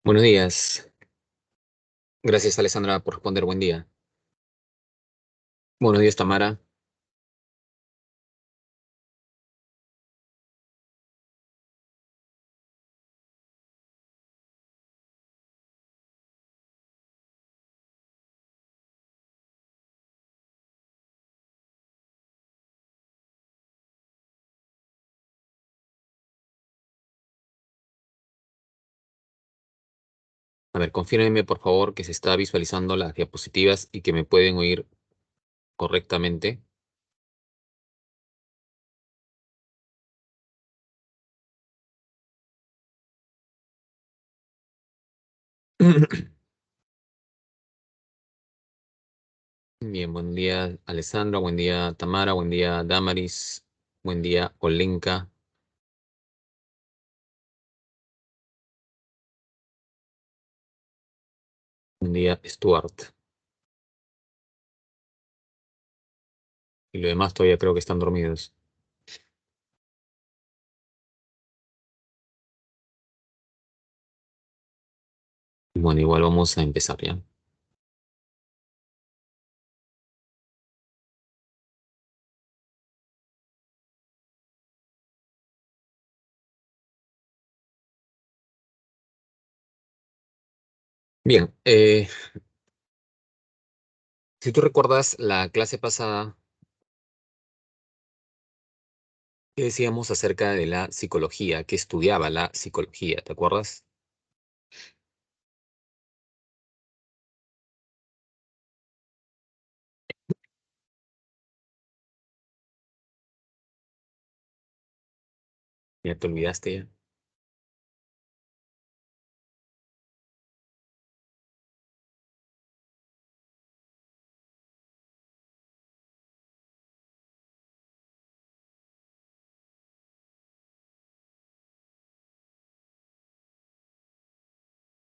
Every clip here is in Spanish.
Buenos días. Gracias, Alessandra, por responder. Buen día. Buenos días, Tamara. A ver, confírmeme, por favor, que se está visualizando las diapositivas y que me pueden oír correctamente. Bien, buen día, Alessandra. Buen día, Tamara. Buen día, Damaris. Buen día, Olenka. Buen día, Stuart. Y los demás todavía creo que están dormidos. Bueno, igual vamos a empezar ya. Bien, si tú recuerdas la clase pasada, que decíamos acerca de la psicología, que estudiaba la psicología, ¿te acuerdas? Ya te olvidaste ya.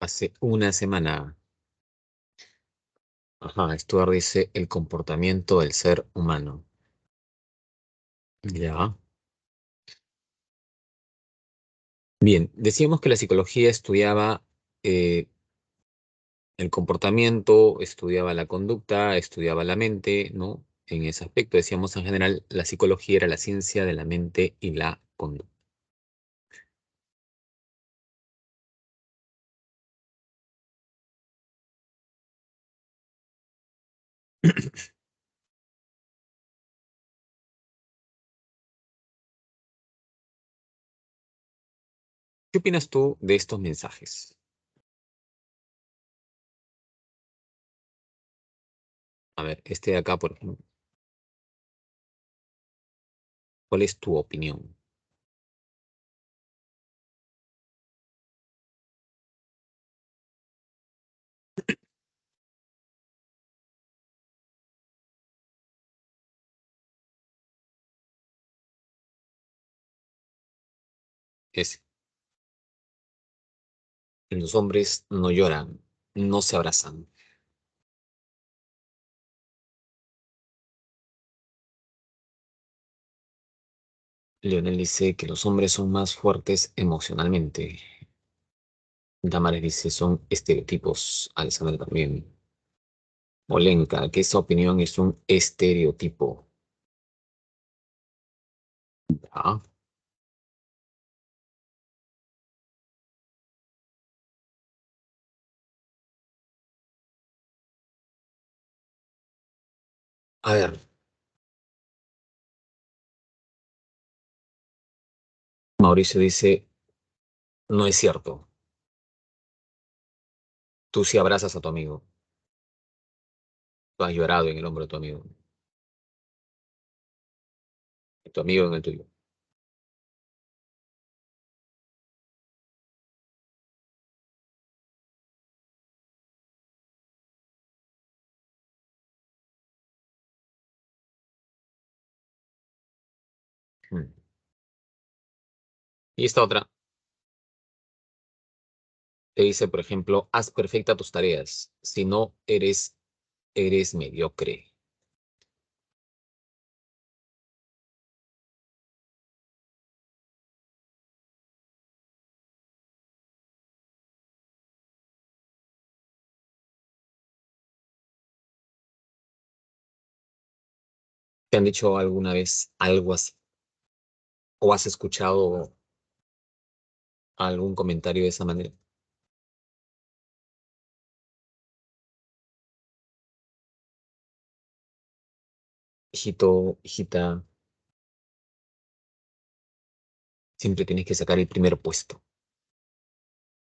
Hace una semana. Ajá, Stuart dice el comportamiento del ser humano. Ya. Bien, decíamos que la psicología estudiaba eh, el comportamiento, estudiaba la conducta, estudiaba la mente, ¿no? En ese aspecto decíamos en general, la psicología era la ciencia de la mente y la conducta. ¿Qué opinas tú de estos mensajes? A ver, este de acá, por ejemplo, ¿cuál es tu opinión? Es, los hombres no lloran, no se abrazan. Leonel dice que los hombres son más fuertes emocionalmente. Damares dice son estereotipos. Alexander también. Olenka, que esa opinión es un estereotipo. Ah, a ver, Mauricio dice, no es cierto. Tú sí abrazas a tu amigo. Tú has llorado en el hombro de tu amigo. Y tu amigo en el tuyo. Mm. Y esta otra te dice, por ejemplo, haz perfecta tus tareas. Si no, eres mediocre. ¿Te han dicho alguna vez algo así? ¿O has escuchado algún comentario de esa manera? Hijito, hijita, siempre tienes que sacar el primer puesto,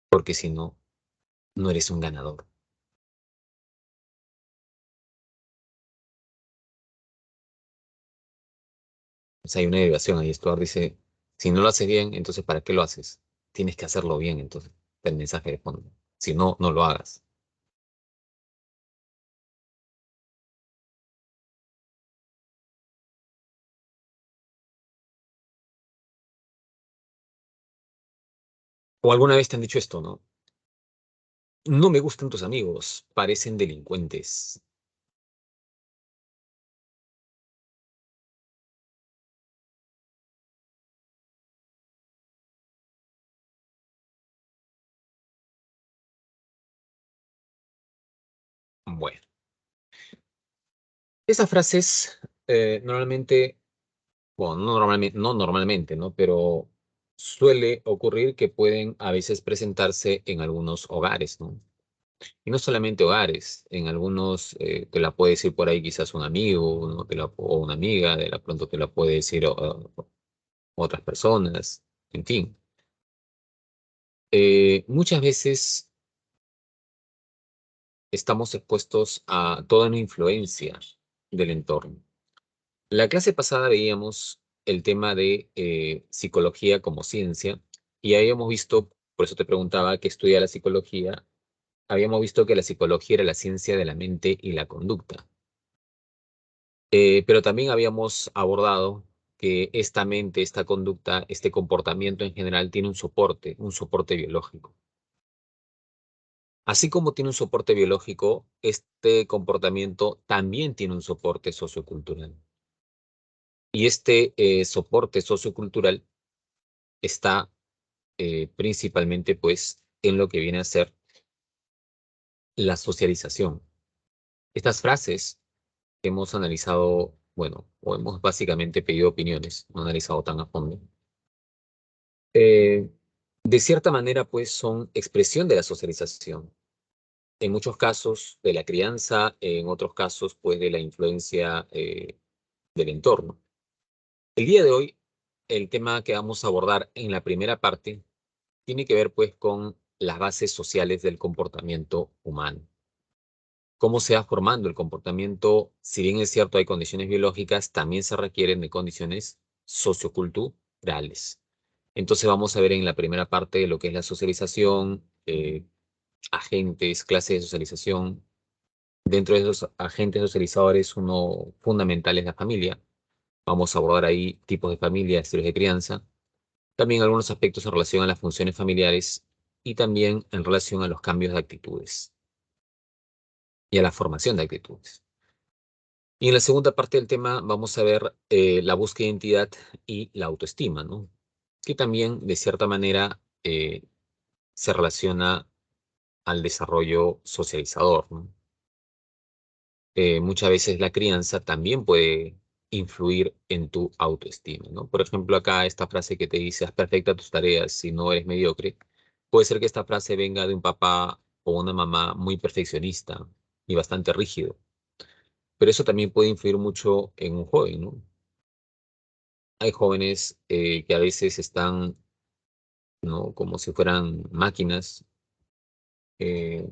porque si no, no eres un ganador. O sea, hay una derivación ahí. Stuart dice, si no lo haces bien, entonces ¿para qué lo haces? Tienes que hacerlo bien, entonces, el mensaje de fondo. Si no, no lo hagas. O alguna vez te han dicho esto, ¿no? No me gustan tus amigos, parecen delincuentes. Bueno, esas frases normalmente, bueno, no normalmente, ¿no? Pero suele ocurrir que pueden a veces presentarse en algunos hogares, ¿no? Y no solamente hogares, en algunos te la puede decir por ahí quizás un amigo, ¿no? O una amiga, de la pronto te la puede decir otras personas, en fin. Muchas veces estamos expuestos a toda una influencia del entorno. La clase pasada veíamos el tema de psicología como ciencia y habíamos visto, por eso te preguntaba qué estudia la psicología, habíamos visto que la psicología era la ciencia de la mente y la conducta. Pero también habíamos abordado que esta mente, esta conducta, este comportamiento en general tiene un soporte biológico. Así como tiene un soporte biológico, este comportamiento también tiene un soporte sociocultural. Y este soporte sociocultural está principalmente pues en lo que viene a ser la socialización. Estas frases que hemos analizado, bueno, o hemos básicamente pedido opiniones, no analizado tan a fondo, eh, de cierta manera, pues son expresión de la socialización. En muchos casos de la crianza, en otros casos, pues de la influencia del entorno. El día de hoy, el tema que vamos a abordar en la primera parte tiene que ver, pues, con las bases sociales del comportamiento humano. Cómo se va formando el comportamiento, si bien es cierto, hay condiciones biológicas, también se requieren de condiciones socioculturales. Entonces vamos a ver en la primera parte lo que es la socialización, agentes, clases de socialización. Dentro de esos agentes socializadores, uno fundamental es la familia. Vamos a abordar ahí tipos de familia, estilos de crianza. También algunos aspectos en relación a las funciones familiares y también en relación a los cambios de actitudes y a la formación de actitudes. Y en la segunda parte del tema vamos a ver la búsqueda de identidad y la autoestima, ¿no? Que también, de cierta manera, se relaciona al desarrollo socializador, ¿no? Muchas veces la crianza también puede influir en tu autoestima, ¿no? Por ejemplo, acá esta frase que te dice, haz perfecta tus tareas si no eres mediocre, puede ser que esta frase venga de un papá o una mamá muy perfeccionista y bastante rígido, pero eso también puede influir mucho en un joven, ¿no? Hay jóvenes que a veces están, ¿no? Como si fueran máquinas, eh,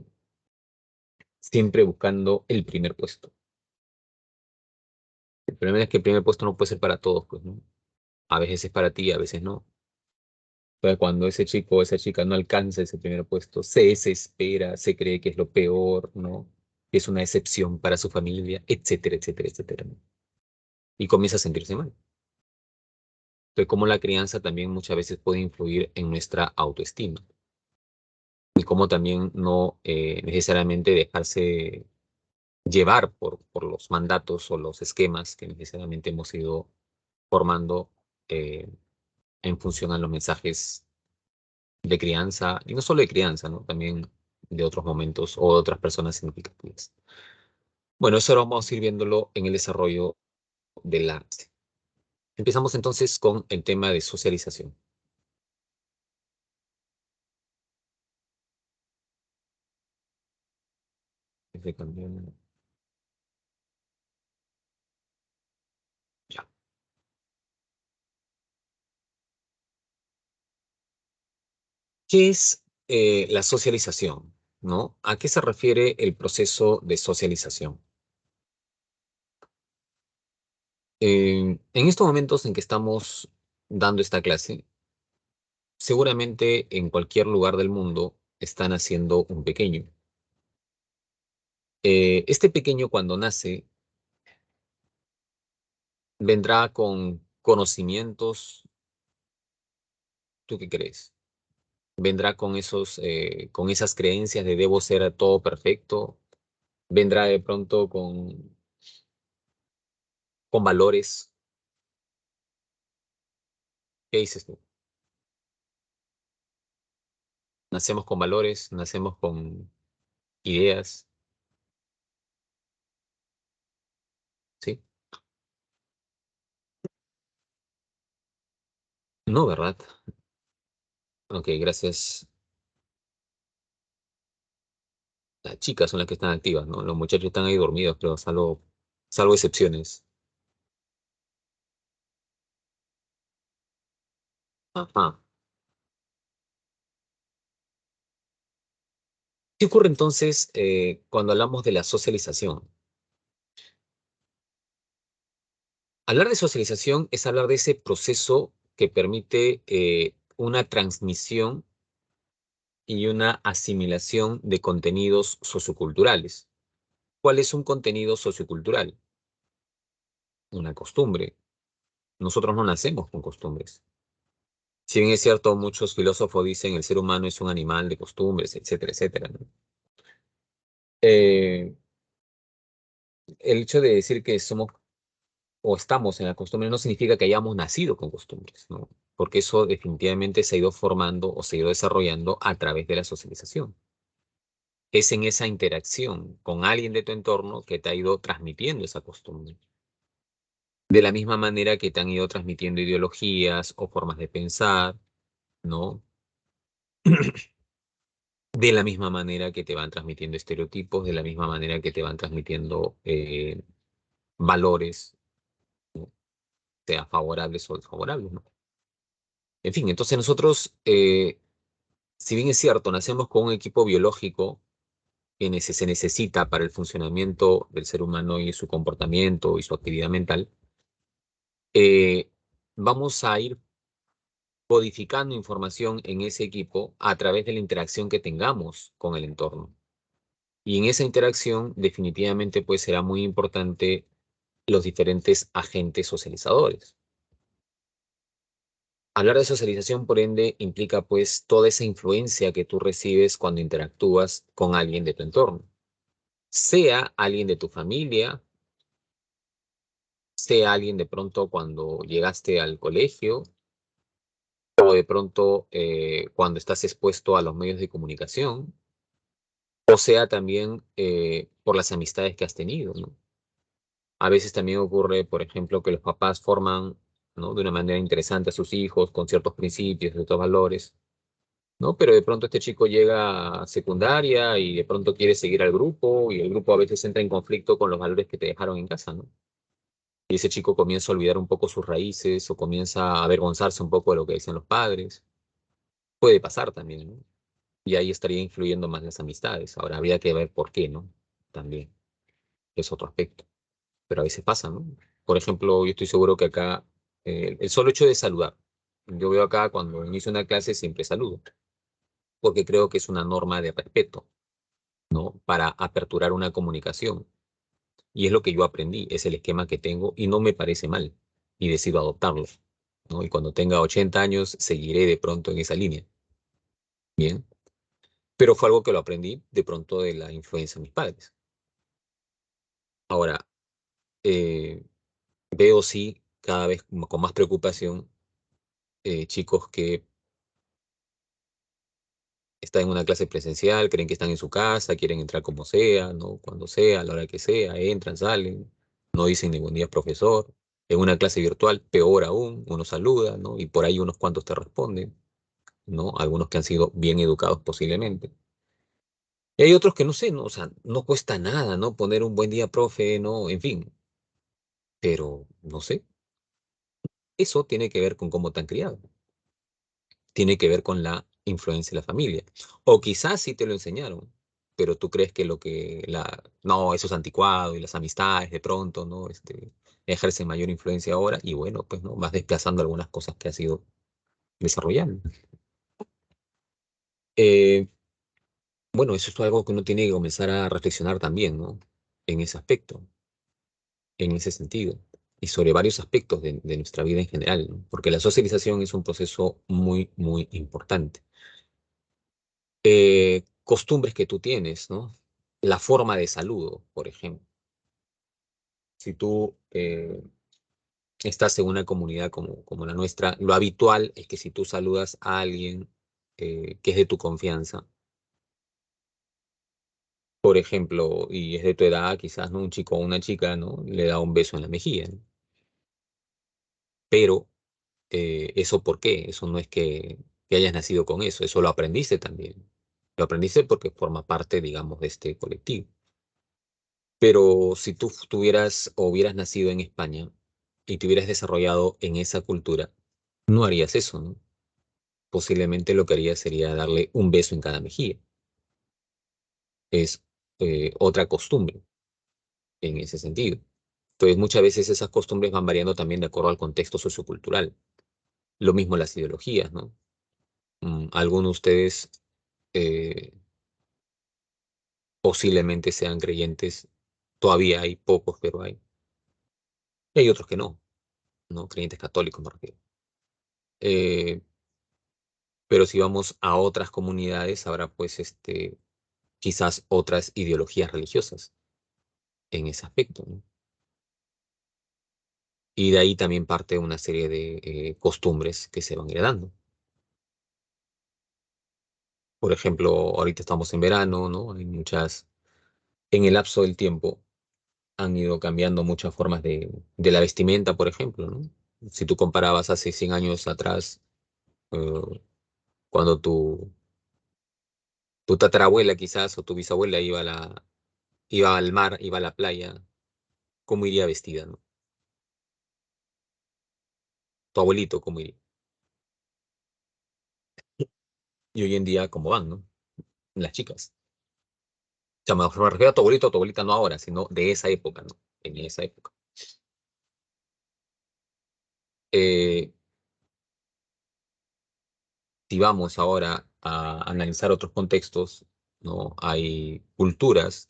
siempre buscando el primer puesto. El problema es que el primer puesto no puede ser para todos, pues, ¿no? A veces es para ti, a veces no. Pero cuando ese chico o esa chica no alcanza ese primer puesto, se desespera, se cree que es lo peor, ¿no? Que es una excepción para su familia, etcétera, etcétera, etcétera, ¿no? Y comienza a sentirse mal. Entonces, cómo la crianza también muchas veces puede influir en nuestra autoestima. Y cómo también no necesariamente dejarse llevar por los mandatos o los esquemas que necesariamente hemos ido formando eh, en función a los mensajes de crianza, y no solo de crianza, ¿no? También de otros momentos o de otras personas significativas. Bueno, eso ahora vamos a ir viéndolo en el desarrollo del arte. Empezamos entonces con el tema de socialización. Estoy cambiando. Ya. ¿Qué es la socialización? ¿No? ¿A qué se refiere el proceso de socialización? En estos momentos en que estamos dando esta clase, seguramente en cualquier lugar del mundo están haciendo un pequeño. Este pequeño cuando nace vendrá con conocimientos, ¿tú qué crees? Vendrá con con esas creencias de debo ser todo perfecto, vendrá de pronto con valores. ¿Qué dices tú? Nacemos con valores, nacemos con ideas, ¿sí? No, ¿verdad? Ok, gracias. Las chicas son las que están activas, ¿no? Los muchachos están ahí dormidos, pero salvo excepciones. Ajá. ¿Qué ocurre entonces cuando hablamos de la socialización? Hablar de socialización es hablar de ese proceso que permite una transmisión y una asimilación de contenidos socioculturales. ¿Cuál es un contenido sociocultural? Una costumbre. Nosotros no nacemos con costumbres. Si bien es cierto, muchos filósofos dicen el ser humano es un animal de costumbres, etcétera, etcétera, ¿no? Eh, el hecho de decir que somos o estamos en la costumbre no significa que hayamos nacido con costumbres, ¿no? Porque eso definitivamente se ha ido formando o se ha ido desarrollando a través de la socialización. Es en esa interacción con alguien de tu entorno que te ha ido transmitiendo esa costumbre. De la misma manera que te han ido transmitiendo ideologías o formas de pensar, ¿no? De la misma manera que te van transmitiendo estereotipos, de la misma manera que te van transmitiendo valores, ¿no? Sea favorables o desfavorables, ¿no? En fin, entonces nosotros, si bien es cierto, nacemos con un equipo biológico que se necesita para el funcionamiento del ser humano y su comportamiento y su actividad mental, eh, vamos a ir codificando información en ese equipo a través de la interacción que tengamos con el entorno. Y en esa interacción definitivamente pues será muy importante los diferentes agentes socializadores. Hablar de socialización, por ende, implica pues toda esa influencia que tú recibes cuando interactúas con alguien de tu entorno, sea alguien de tu familia, sea alguien de pronto cuando llegaste al colegio o de pronto cuando estás expuesto a los medios de comunicación, o sea también por las amistades que has tenido, ¿no? A veces también ocurre, por ejemplo, que los papás forman, ¿no? De una manera interesante a sus hijos con ciertos principios, ciertos valores, ¿no? Pero de pronto este chico llega a secundaria y de pronto quiere seguir al grupo y el grupo a veces entra en conflicto con los valores que te dejaron en casa, ¿no? Y ese chico comienza a olvidar un poco sus raíces o comienza a avergonzarse un poco de lo que decían los padres. Puede pasar también, ¿no? Y ahí estaría influyendo más las amistades. Ahora habría que ver por qué, ¿no? También, es otro aspecto. Pero a veces pasa, ¿no? Por ejemplo, yo estoy seguro que acá, el solo hecho de saludar, yo veo acá cuando inicio una clase siempre saludo, porque creo que es una norma de respeto, ¿no? Para aperturar una comunicación. Y es lo que yo aprendí, es el esquema que tengo y no me parece mal y decido adoptarlo, ¿no? Y cuando tenga 80 años seguiré de pronto en esa línea, ¿bien? Pero fue algo que lo aprendí de pronto de la influencia de mis padres. Ahora, eh, veo sí cada vez con más preocupación chicos que están en una clase presencial, creen que están en su casa, quieren entrar como sea, ¿no? Cuando sea, a la hora que sea, entran, salen, no dicen ni buen día, profesor. En una clase virtual, peor aún, uno saluda, ¿no? Y por ahí unos cuantos te responden, ¿no? Algunos que han sido bien educados posiblemente. Y hay otros que no sé, ¿no? O sea, no cuesta nada, ¿no? Poner un buen día, profe, ¿no? En fin, pero no sé. Eso tiene que ver con cómo te han criado. Tiene que ver con la influencia de la familia. O quizás sí te lo enseñaron, pero tú crees que no, eso es anticuado y las amistades de pronto, ¿no? Ejercen mayor influencia ahora y bueno, pues, ¿no? Vas desplazando algunas cosas que has ido desarrollando. Eh, bueno, eso es algo que uno tiene que comenzar a reflexionar también, ¿no? En ese aspecto, en ese sentido. Y sobre varios aspectos de nuestra vida en general, ¿no? Porque la socialización es un proceso muy, muy importante. Costumbres que tú tienes, ¿no? La forma de saludo, por ejemplo. Si tú estás en una comunidad como la nuestra, lo habitual es que si tú saludas a alguien que es de tu confianza, por ejemplo, y es de tu edad, quizás, ¿no? Un chico o una chica, ¿no? Le da un beso en la mejilla, ¿no? Pero, ¿eso por qué? Eso no es que hayas nacido con eso, eso lo aprendiste también. Lo aprendiste porque forma parte, digamos, de este colectivo. Pero si tú tuvieras o hubieras nacido en España y te hubieras desarrollado en esa cultura, no harías eso, ¿no? Posiblemente lo que harías sería darle un beso en cada mejilla. Es otra costumbre en ese sentido. Entonces, muchas veces esas costumbres van variando también de acuerdo al contexto sociocultural. Lo mismo las ideologías, ¿no? Algunos de ustedes eh, posiblemente sean creyentes, todavía hay pocos, pero hay. Y hay otros que no, ¿no? Creyentes católicos, me refiero. Eh, Pero si vamos a otras comunidades, habrá pues quizás otras ideologías religiosas en ese aspecto, ¿no? Y de ahí también parte una serie de costumbres que se van heredando. Por ejemplo, ahorita estamos en verano, ¿no? En el lapso del tiempo han ido cambiando muchas formas de la vestimenta, por ejemplo, ¿no? Si tú comparabas hace 100 años atrás, eh, cuando tu tatarabuela quizás o tu bisabuela iba al mar, iba a la playa, ¿cómo iría vestida, no? Tu abuelito, ¿cómo iría? Y hoy en día, ¿cómo van, no? Las chicas. O sea, me refiero a tu abuelito, a tu abuelita no ahora, sino de esa época, ¿no? En esa época. Eh, si vamos ahora a analizar otros contextos, ¿no? Hay culturas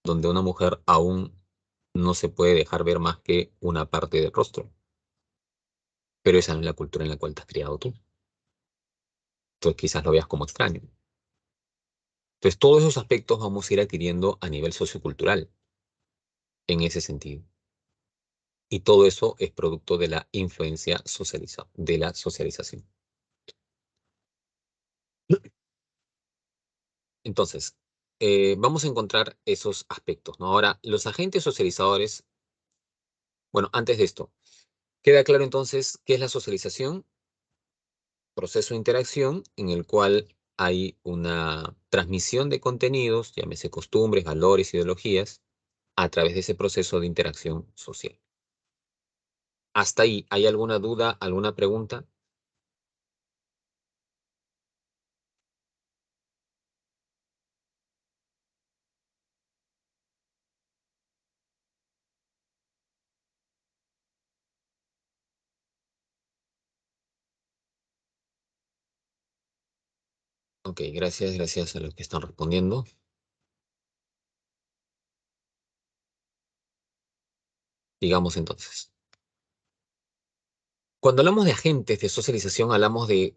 donde una mujer aún no se puede dejar ver más que una parte del rostro, pero esa no es la cultura en la cual te has criado tú. Entonces quizás lo veas como extraño. Entonces todos esos aspectos vamos a ir adquiriendo a nivel sociocultural en ese sentido. Y todo eso es producto de la influencia de la socialización. Entonces, vamos a encontrar esos aspectos, ¿no? Ahora, los agentes socializadores, bueno, antes de esto, queda claro entonces qué es la socialización, proceso de interacción en el cual hay una transmisión de contenidos, llámese costumbres, valores, ideologías, a través de ese proceso de interacción social. Hasta ahí, ¿hay alguna duda, alguna pregunta? Ok, gracias a los que están respondiendo. Digamos entonces. Cuando hablamos de agentes de socialización, hablamos de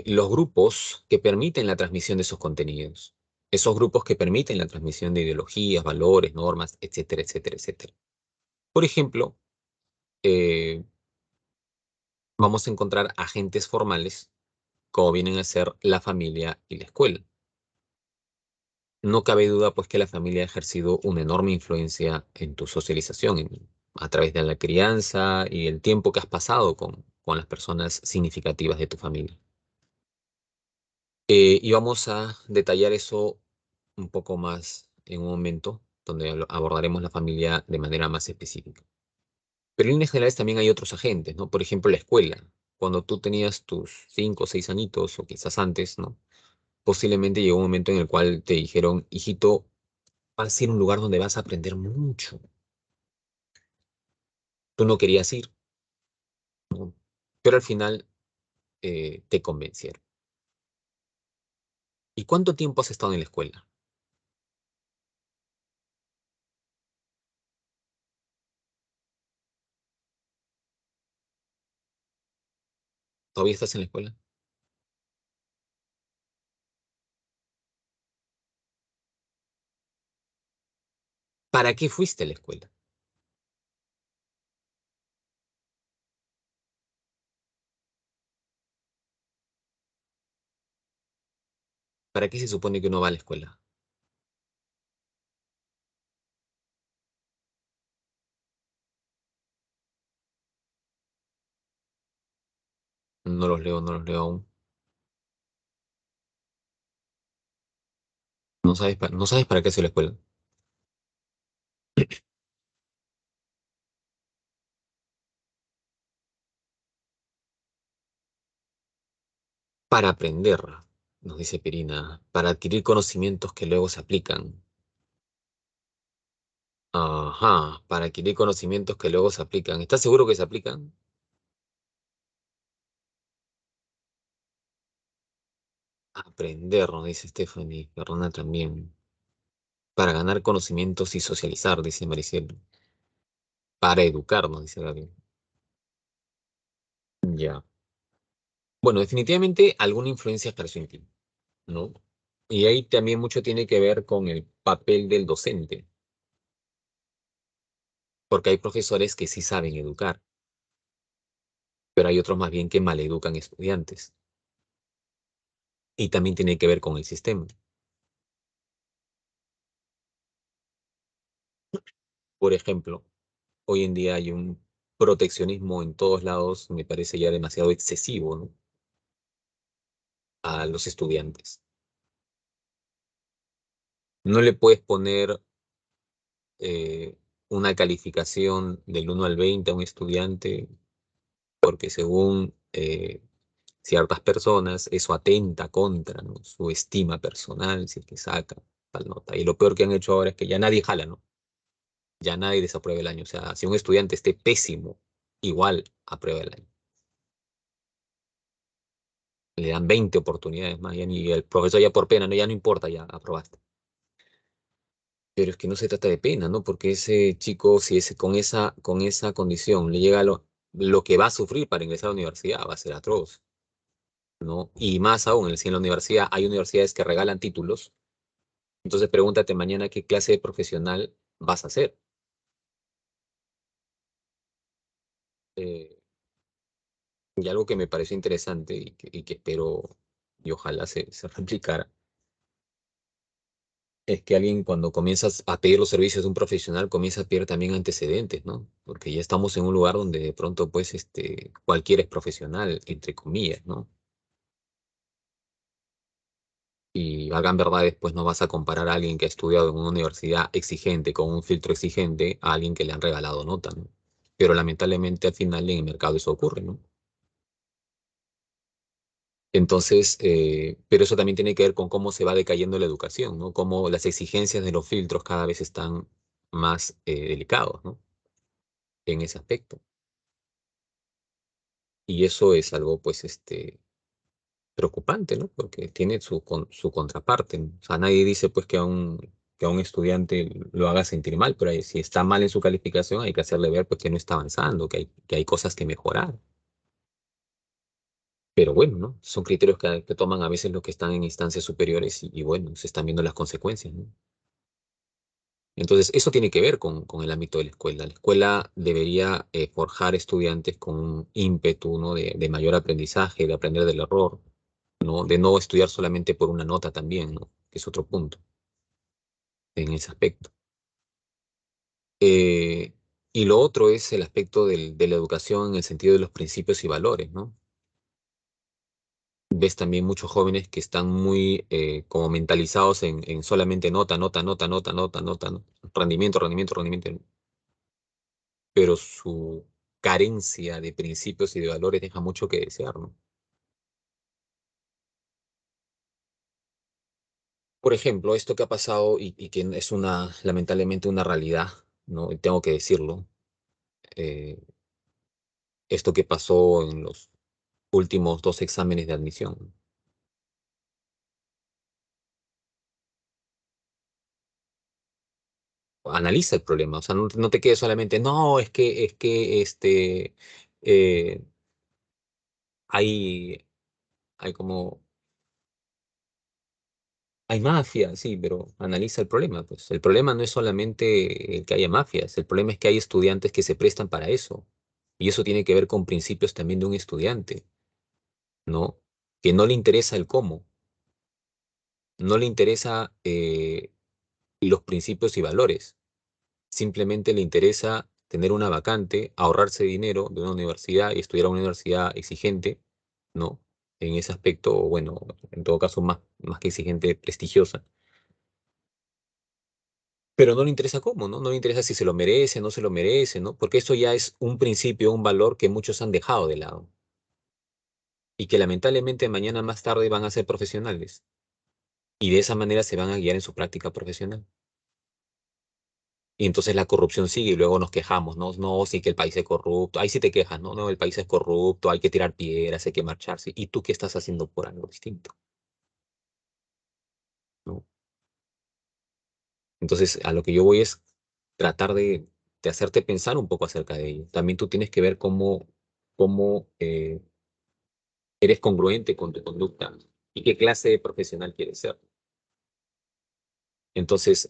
los grupos que permiten la transmisión de esos contenidos. Esos grupos que permiten la transmisión de ideologías, valores, normas, etcétera, etcétera, etcétera. Por ejemplo, eh, vamos a encontrar agentes formales, como vienen a ser la familia y la escuela. No cabe duda, pues, que la familia ha ejercido una enorme influencia en tu socialización, a través de la crianza y el tiempo que has pasado con las personas significativas de tu familia. Y vamos a detallar eso un poco más en un momento, donde abordaremos la familia de manera más específica. Pero en líneas generales también hay otros agentes, ¿no? Por ejemplo, la escuela. Cuando tú tenías tus 5 o 6 añitos, o quizás antes, ¿no? Posiblemente llegó un momento en el cual te dijeron, hijito, vas a ir a un lugar donde vas a aprender mucho. Tú no querías ir, ¿no? Pero al final te convencieron. ¿Y cuánto tiempo has estado en la escuela? ¿Todavía estás en la escuela? ¿Para qué fuiste a la escuela? ¿Para qué se supone que uno va a la escuela? No los leo, no los leo aún. No sabes para qué hace la escuela. Para aprender, nos dice Pirina, para adquirir conocimientos que luego se aplican. Ajá, para adquirir conocimientos que luego se aplican. ¿Estás seguro que se aplican? Aprender, nos dice Stephanie. Perdona también. Para ganar conocimientos y socializar, dice Mariciel. Para educar, nos dice Gabriel. Ya. Bueno, definitivamente alguna influencia ejerció en ti, ¿no? Y ahí también mucho tiene que ver con el papel del docente, porque hay profesores que sí saben educar, pero hay otros más bien que maleducan estudiantes. Y también tiene que ver con el sistema. Por ejemplo, hoy en día hay un proteccionismo en todos lados, me parece ya demasiado excesivo, ¿no? A los estudiantes. No le puedes poner eh, una calificación del 1 al 20 a un estudiante porque según ciertas personas eso atenta contra, ¿no? Su estima personal, si es que saca tal nota. Y lo peor que han hecho ahora es que ya nadie jala, ¿no? Ya nadie desaprueba el año. O sea, si un estudiante esté pésimo, igual aprueba el año. Le dan 20 oportunidades más, ya ni el profesor ya por pena, no, ya no importa, ya aprobaste. Pero es que no se trata de pena, ¿no? Porque ese chico, si es con esa condición le llega lo que va a sufrir para ingresar a la universidad, va a ser atroz, ¿no? Y más aún, si en la universidad hay universidades que regalan títulos, entonces pregúntate mañana qué clase de profesional vas a ser. Eh, y algo que me pareció interesante y que espero y ojalá se replicara es que alguien cuando comienzas a pedir los servicios de un profesional comienza a pedir también antecedentes, ¿no? Porque ya estamos en un lugar donde de pronto, pues, cualquiera es profesional, entre comillas, ¿no? Y hagan verdades, pues no vas a comparar a alguien que ha estudiado en una universidad exigente, con un filtro exigente, a alguien que le han regalado nota, ¿no? Pero lamentablemente al final en el mercado eso ocurre, ¿no? Entonces, pero eso también tiene que ver con cómo se va decayendo la educación, ¿no? Cómo las exigencias de los filtros cada vez están más delicados, ¿no? En ese aspecto. Y eso es algo, pues, preocupante, ¿no? Porque tiene su contraparte, ¿no? O sea, nadie dice, pues, que a un estudiante lo haga sentir mal, pero si está mal en su calificación, hay que hacerle ver, pues, que no está avanzando, que hay cosas que mejorar. Pero bueno, ¿no? Son criterios que toman a veces los que están en instancias superiores y bueno, se están viendo las consecuencias, ¿no? Entonces, eso tiene que ver con el ámbito de la escuela. La escuela debería forjar estudiantes con un ímpetu, ¿no? De mayor aprendizaje, de aprender del error, ¿no? De no estudiar solamente por una nota también, ¿no? Que es otro punto en ese aspecto. Eh, Y lo otro es el aspecto de la educación en el sentido de los principios y valores, ¿no? Ves también muchos jóvenes que están muy como mentalizados en solamente nota, nota, nota, nota, nota, nota, ¿no? Rendimiento, rendimiento, rendimiento, pero su carencia de principios y de valores deja mucho que desear, ¿no? Por ejemplo, esto que ha pasado y que es una, lamentablemente, una realidad, ¿no? Y tengo que decirlo, eh, esto que pasó en los últimos dos exámenes de admisión. Analiza el problema, o sea, no te quedes solamente, no, eh, hay, hay como, hay mafia, sí, pero analiza el problema, pues. El problema no es solamente el que haya mafias, el problema es que hay estudiantes que se prestan para eso. Y eso tiene que ver con principios también de un estudiante, ¿no? Que no le interesa el cómo, no le interesa los principios y valores. Simplemente le interesa tener una vacante, ahorrarse dinero de una universidad y estudiar a una universidad exigente, ¿no? En ese aspecto, o bueno, en todo caso, más que exigente, prestigiosa. Pero no le interesa cómo, ¿no? No le interesa si se lo merece, no se lo merece, ¿no? Porque eso ya es un principio, un valor que muchos han dejado de lado y que lamentablemente mañana más tarde van a ser profesionales y de esa manera se van a guiar en su práctica profesional. Y entonces la corrupción sigue y luego nos quejamos, ¿no? No, sí que el país es corrupto. Ahí sí te quejas, ¿no? No, el país es corrupto, hay que tirar piedras, hay que marcharse. ¿Y tú qué estás haciendo por algo distinto? ¿No? Entonces, a lo que yo voy es tratar de hacerte pensar un poco acerca de ello. También tú tienes que ver cómo eres congruente con tu conducta y qué clase de profesional quieres ser. Entonces,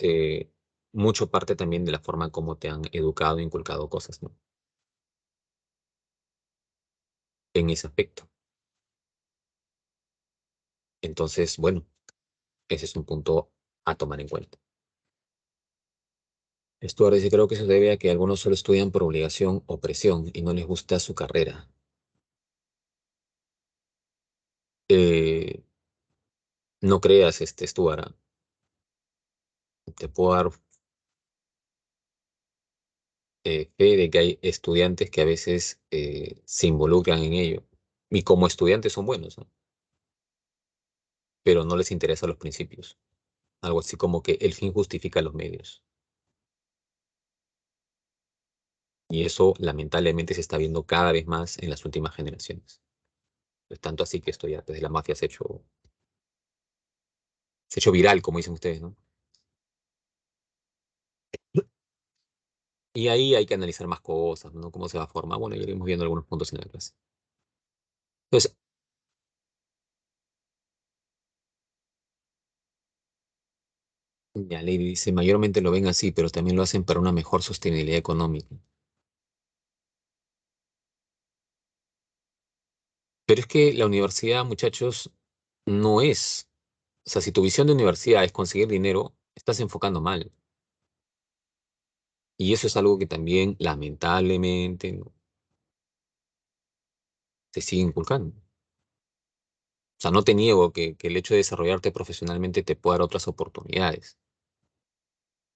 mucho parte también de la forma como te han educado e inculcado cosas, ¿no? En ese aspecto. Entonces, bueno, ese es un punto a tomar en cuenta. Estuardo dice, creo que se debe a que algunos solo estudian por obligación o presión y no les gusta su carrera. Eh, no creas, Stuart, te puedo dar fe de que hay estudiantes que a veces se involucran en ello y como estudiantes son buenos, ¿no? Pero no les interesan los principios. Algo así como que el fin justifica los medios. Y eso lamentablemente se está viendo cada vez más en las últimas generaciones. Es tanto así que esto ya desde la mafia se ha hecho viral, como dicen ustedes, ¿no? Y ahí hay que analizar más cosas, ¿no? Cómo se va a formar. Bueno, ya iremos viendo algunos puntos en la clase. Entonces, ya Lady dice, mayormente lo ven así, pero también lo hacen para una mejor sostenibilidad económica. Pero es que la universidad, muchachos, no es. O sea, si tu visión de universidad es conseguir dinero, estás enfocando mal. Y eso es algo que también, lamentablemente, ¿no? Se sigue inculcando. O sea, no te niego que el hecho de desarrollarte profesionalmente te pueda dar otras oportunidades.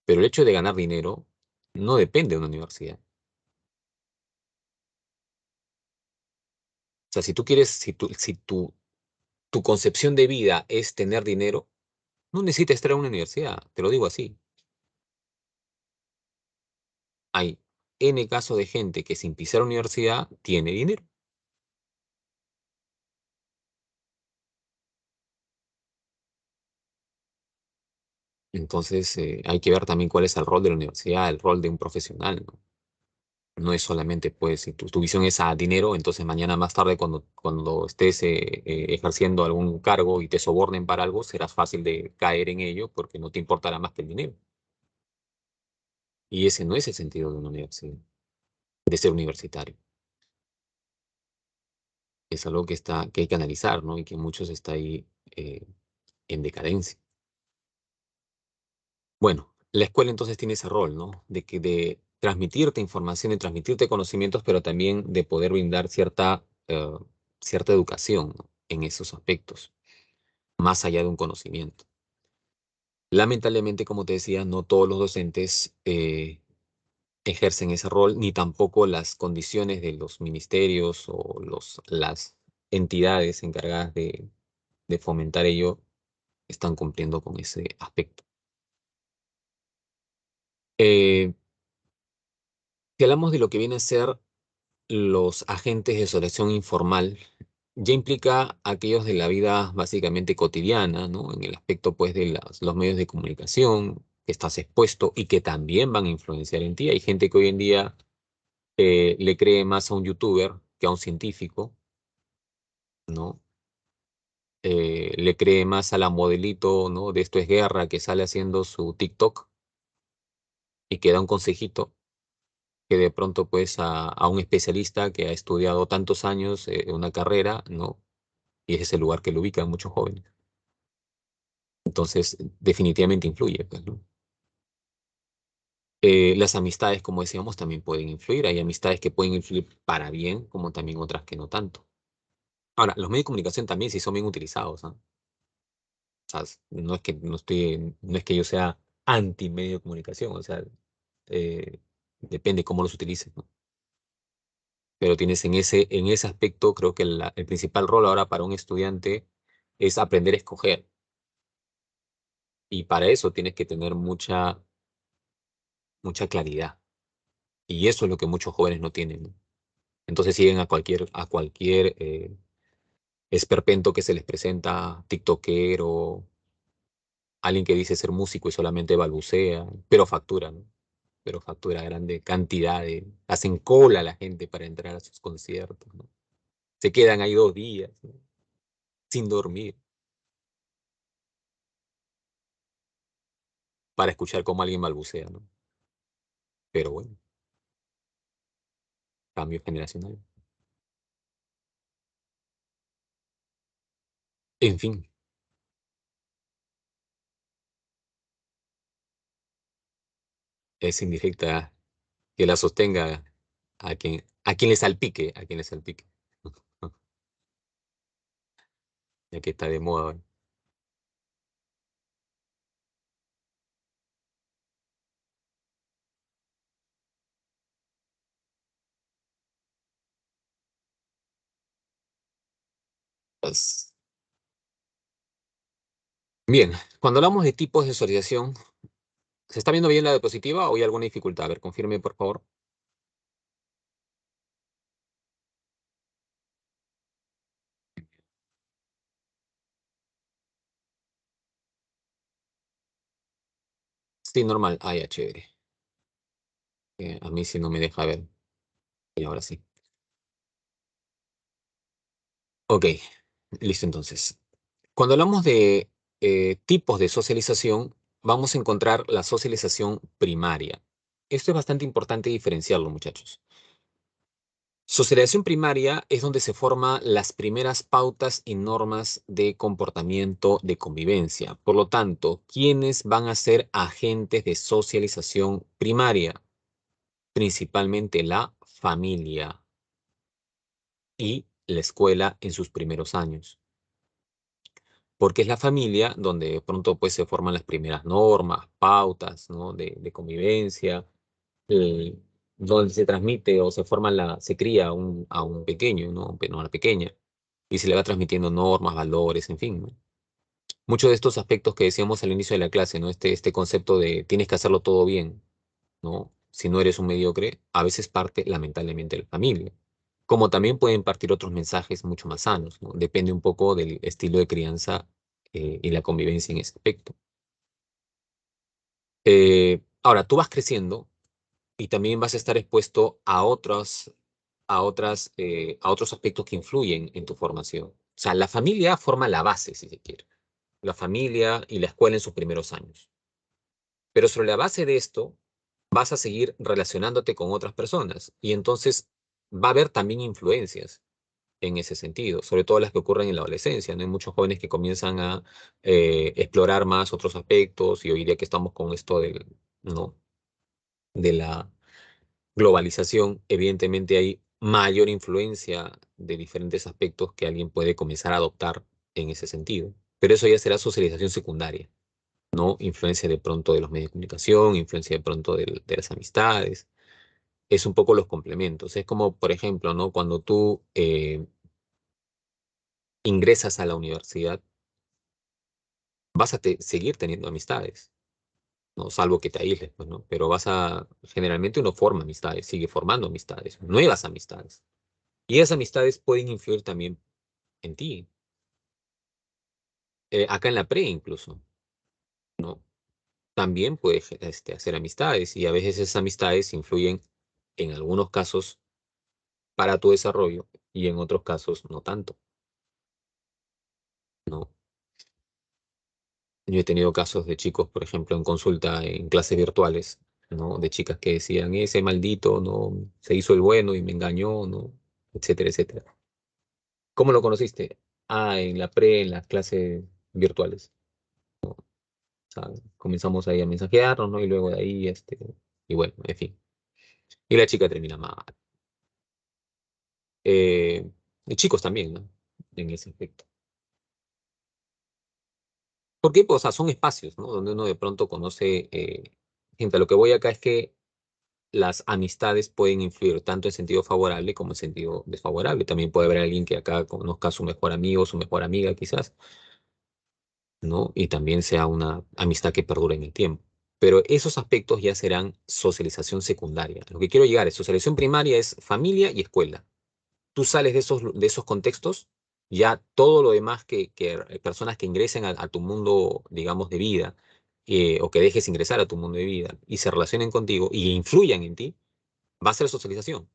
Pero el hecho de ganar dinero no depende de una universidad. O sea, si tú quieres, si tu concepción de vida es tener dinero, no necesitas estar en una universidad, te lo digo así. Hay N casos de gente que sin pisar universidad tiene dinero. Entonces, hay que ver también cuál es el rol de la universidad, el rol de un profesional, ¿no? No es solamente, pues, si tu visión es a dinero, entonces mañana más tarde, cuando estés ejerciendo algún cargo y te sobornen para algo, serás fácil de caer en ello porque no te importará más que el dinero. Y ese no es el sentido de una universidad, de ser universitario. Es algo que hay que analizar, ¿no? Y que muchos está ahí en decadencia. Bueno, la escuela entonces tiene ese rol, ¿no? De transmitirte información y transmitirte conocimientos, pero también de poder brindar cierta educación, ¿no? En esos aspectos, más allá de un conocimiento. Lamentablemente, como te decía, no todos los docentes ejercen ese rol, ni tampoco las condiciones de los ministerios o las entidades encargadas de fomentar ello están cumpliendo con ese aspecto. Eh, si hablamos de lo que viene a ser los agentes de selección informal, ya implica aquellos de la vida básicamente cotidiana, ¿no? En el aspecto, pues, de los medios de comunicación, que estás expuesto y que también van a influenciar en ti. Hay gente que hoy en día le cree más a un youtuber que a un científico, ¿no? Le cree más a la modelito, ¿no? De Esto es Guerra, que sale haciendo su TikTok y que da un consejito, que de pronto, pues, a un especialista que ha estudiado tantos años una carrera, ¿no? Y ese es el lugar que lo ubican muchos jóvenes. Entonces, definitivamente influye, pues, ¿no? Las amistades, como decíamos, también pueden influir. Hay amistades que pueden influir para bien, como también otras que no tanto. Ahora, los medios de comunicación también sí son bien utilizados, ¿ah? O sea, no es que yo sea anti medio de comunicación, o sea, depende cómo los utilices, ¿no? Pero tienes en ese aspecto, creo que el principal rol ahora para un estudiante es aprender a escoger. Y para eso tienes que tener mucha claridad. Y eso es lo que muchos jóvenes no tienen, ¿no? Entonces siguen a cualquier esperpento que se les presenta, tiktokero, alguien que dice ser músico y solamente balbucea, pero factura, ¿no? Pero factura grande cantidad hacen cola a la gente para entrar a sus conciertos, ¿no? Se quedan ahí 2 días, ¿no? Sin dormir, para escuchar cómo alguien balbucea, ¿no? Pero bueno, cambio generacional. En fin, es significa que la sostenga a quien le salpique, a quien le salpique, ya que está de moda ahora. Pues, bien, cuando hablamos de tipos de socialización, ¿se está viendo bien la diapositiva o hay alguna dificultad? A ver, confirme, por favor. Sí, normal. Ah, ya, chévere. A mí sí no me deja ver. Y ahora sí. Ok, listo entonces. Cuando hablamos de tipos de socialización, vamos a encontrar la socialización primaria. Esto es bastante importante diferenciarlo, muchachos. Socialización primaria es donde se forman las primeras pautas y normas de comportamiento de convivencia. Por lo tanto, ¿quiénes van a ser agentes de socialización primaria? Principalmente la familia y la escuela en sus primeros años. Porque es la familia donde de pronto pues se forman las primeras normas, pautas, ¿no? de convivencia, eh, donde se transmite o se cría a un pequeño, ¿no? Pero a una pequeña, y se le va transmitiendo normas, valores, en fin, ¿no? Muchos de estos aspectos que decíamos al inicio de la clase, ¿no? Este concepto de tienes que hacerlo todo bien, ¿no? Si no eres un mediocre, a veces parte lamentablemente de la familia. Como también pueden partir otros mensajes mucho más sanos, ¿no? Depende un poco del estilo de crianza y la convivencia en ese aspecto. Ahora, tú vas creciendo y también vas a estar expuesto a otros aspectos que influyen en tu formación. O sea, la familia forma la base, si se quiere. La familia y la escuela en sus primeros años. Pero sobre la base de esto, vas a seguir relacionándote con otras personas y entonces va a haber también influencias en ese sentido, sobre todo las que ocurren en la adolescencia, ¿no? Hay muchos jóvenes que comienzan a explorar más otros aspectos y hoy día que estamos con esto ¿no? de la, globalización, evidentemente hay mayor influencia de diferentes aspectos que alguien puede comenzar a adoptar en ese sentido. Pero eso ya será socialización secundaria, ¿no? Influencia de pronto de los medios de comunicación, influencia de pronto de las amistades. Es un poco los complementos. Es como, por ejemplo, ¿no? Cuando tú ingresas a la universidad, vas a seguir teniendo amistades, ¿no? Salvo que te aísles, pues, ¿no? Pero generalmente uno forma amistades, sigue formando amistades, nuevas amistades. Y esas amistades pueden influir también en ti, acá en la pre incluso, ¿no? También puedes hacer amistades y a veces esas amistades influyen en algunos casos para tu desarrollo y en otros casos no tanto, ¿no? Yo he tenido casos de chicos, por ejemplo, en consulta, en clases virtuales, ¿no? De chicas que decían, ese maldito, ¿no? Se hizo el bueno y me engañó, ¿no? Etcétera, etcétera. ¿Cómo lo conociste? Ah, en la pre, en las clases virtuales. O sea, comenzamos ahí a mensajearnos, ¿no? Y luego de ahí, y bueno, en fin. Y la chica termina mal. Eh, y chicos también, ¿no? En ese aspecto. Porque, pues, o sea, son espacios, ¿no? Donde uno de pronto conoce gente. A lo que voy acá es que las amistades pueden influir tanto en sentido favorable como en sentido desfavorable. También puede haber alguien que acá conozca a su mejor amigo, su mejor amiga, quizás, ¿no? Y también sea una amistad que perdure en el tiempo. Pero esos aspectos ya serán socialización secundaria. Lo que quiero llegar es socialización primaria es familia y escuela. Tú sales de esos contextos, ya todo lo demás que personas que ingresen a tu mundo, digamos, de vida, o que dejes ingresar a tu mundo de vida y se relacionen contigo y influyan en ti, va a ser socialización,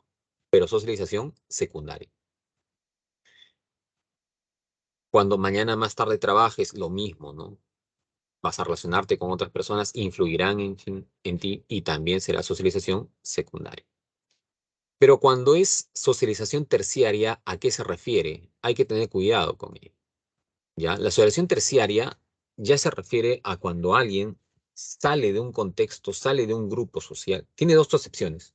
pero socialización secundaria. Cuando mañana más tarde trabajes, lo mismo, ¿no? Vas a relacionarte con otras personas, influirán en ti y también será socialización secundaria. Pero cuando es socialización terciaria, ¿a qué se refiere? Hay que tener cuidado con ello. ¿Ya? La socialización terciaria ya se refiere a cuando alguien sale de un contexto, sale de un grupo social. Tiene dos acepciones.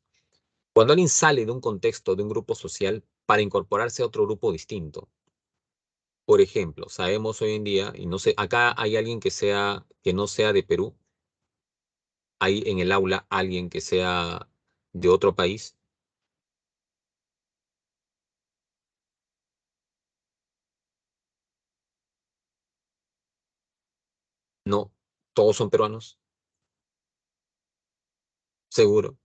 Cuando alguien sale de un contexto, de un grupo social, para incorporarse a otro grupo distinto. Por ejemplo, sabemos hoy en día, y no sé, acá hay alguien que no sea de Perú, hay en el aula alguien que sea de otro país. No, todos son peruanos, seguro.